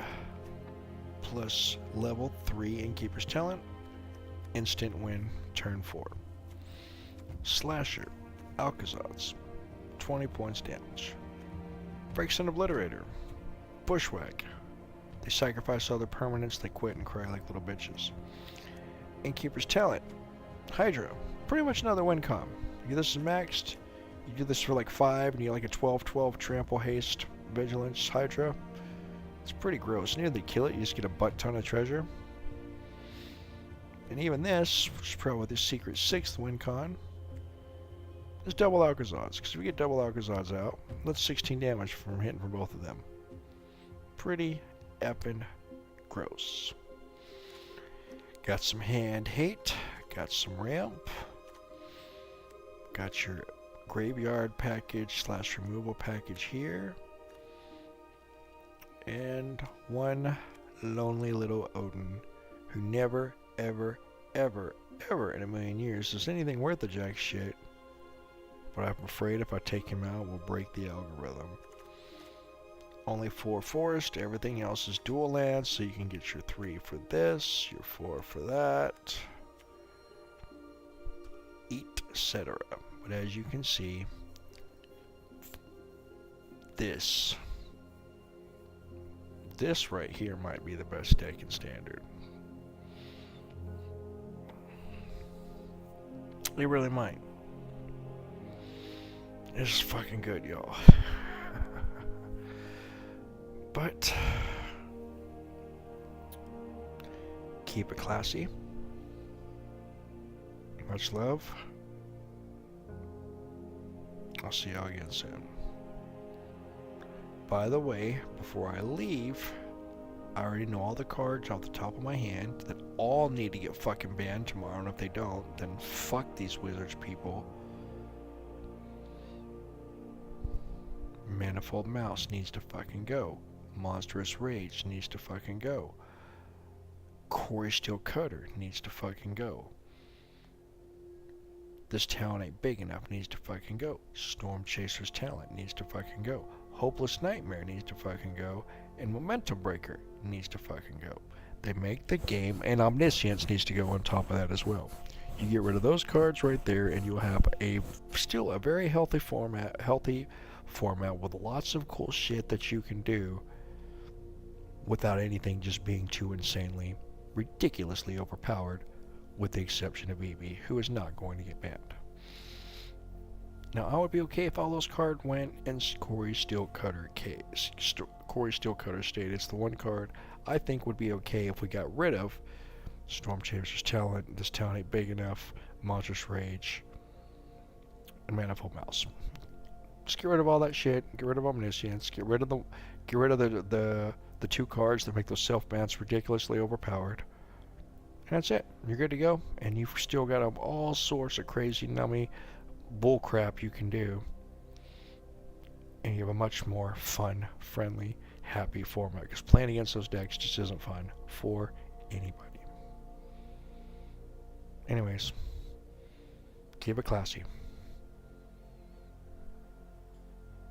plus level 3 Innkeeper's Talent, instant win turn 4. Slasher, Alcazar's, 20 points damage. Phyrexian Obliterator, Bushwhack. They sacrifice all their permanents, they quit and cry like little bitches. Innkeeper's Talent, Hydra, pretty much another win con. This is maxed. You do this for like 5 and you get like a 12-12 trample haste vigilance Hydra. It's pretty gross. Near they kill it, you just get a butt ton of treasure. And even this, which is probably the secret 6th win con, is double Alcazar's. Because if we get double Alcazar's out, that's 16 damage from hitting for both of them. Pretty effing gross. Got some hand hate. Got some ramp. Got your graveyard package / removal package here. And one lonely little Odin who never, ever, ever, ever in a million years does anything worth a jack shit. But I'm afraid if I take him out, we'll break the algorithm. Only 4 forest, everything else is dual land, so you can get your 3 for this, your 4 for that, etc. But as you can see, this right here might be the best deck in Standard. It really might. It's fucking good, y'all. But keep it classy. Much love. I'll see y'all again soon. By the way, before I leave, I already know all the cards off the top of my hand that all need to get fucking banned tomorrow, and if they don't, then fuck these Wizards people. Manifold Mouse needs to fucking go. Monstrous Rage needs to fucking go. Corey Steel Cutter needs to fucking go. This Talent Ain't Big Enough needs to fucking go. Storm Chaser's Talent needs to fucking go. Hopeless Nightmare needs to fucking go. And Momentum Breaker needs to fucking go. They make the game, and Omniscience needs to go on top of that as well. You get rid of those cards right there, and you'll have still a very healthy format with lots of cool shit that you can do without anything just being too insanely, ridiculously overpowered, with the exception of Eevee, who is not going to get banned. Now, I would be okay if all those cards went in Corey Steel Cutter case. Corey Steel Cutter State. It's the one card I think would be okay if we got rid of Storm Chaser's Talent, This Talent Ain't Big Enough, Monstrous Rage, and Manifold Mouse. Just get rid of all that shit. Get rid of Omniscience. Get rid of the 2 cards that make those self-bans ridiculously overpowered. And that's it. You're good to go. And you've still got all sorts of crazy nummy bullcrap you can do. And you have a much more fun, friendly, happy format. Because playing against those decks just isn't fun for anybody. Anyways, keep it classy.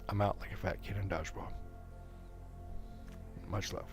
I'm out like a fat kid in dodgeball. Much love.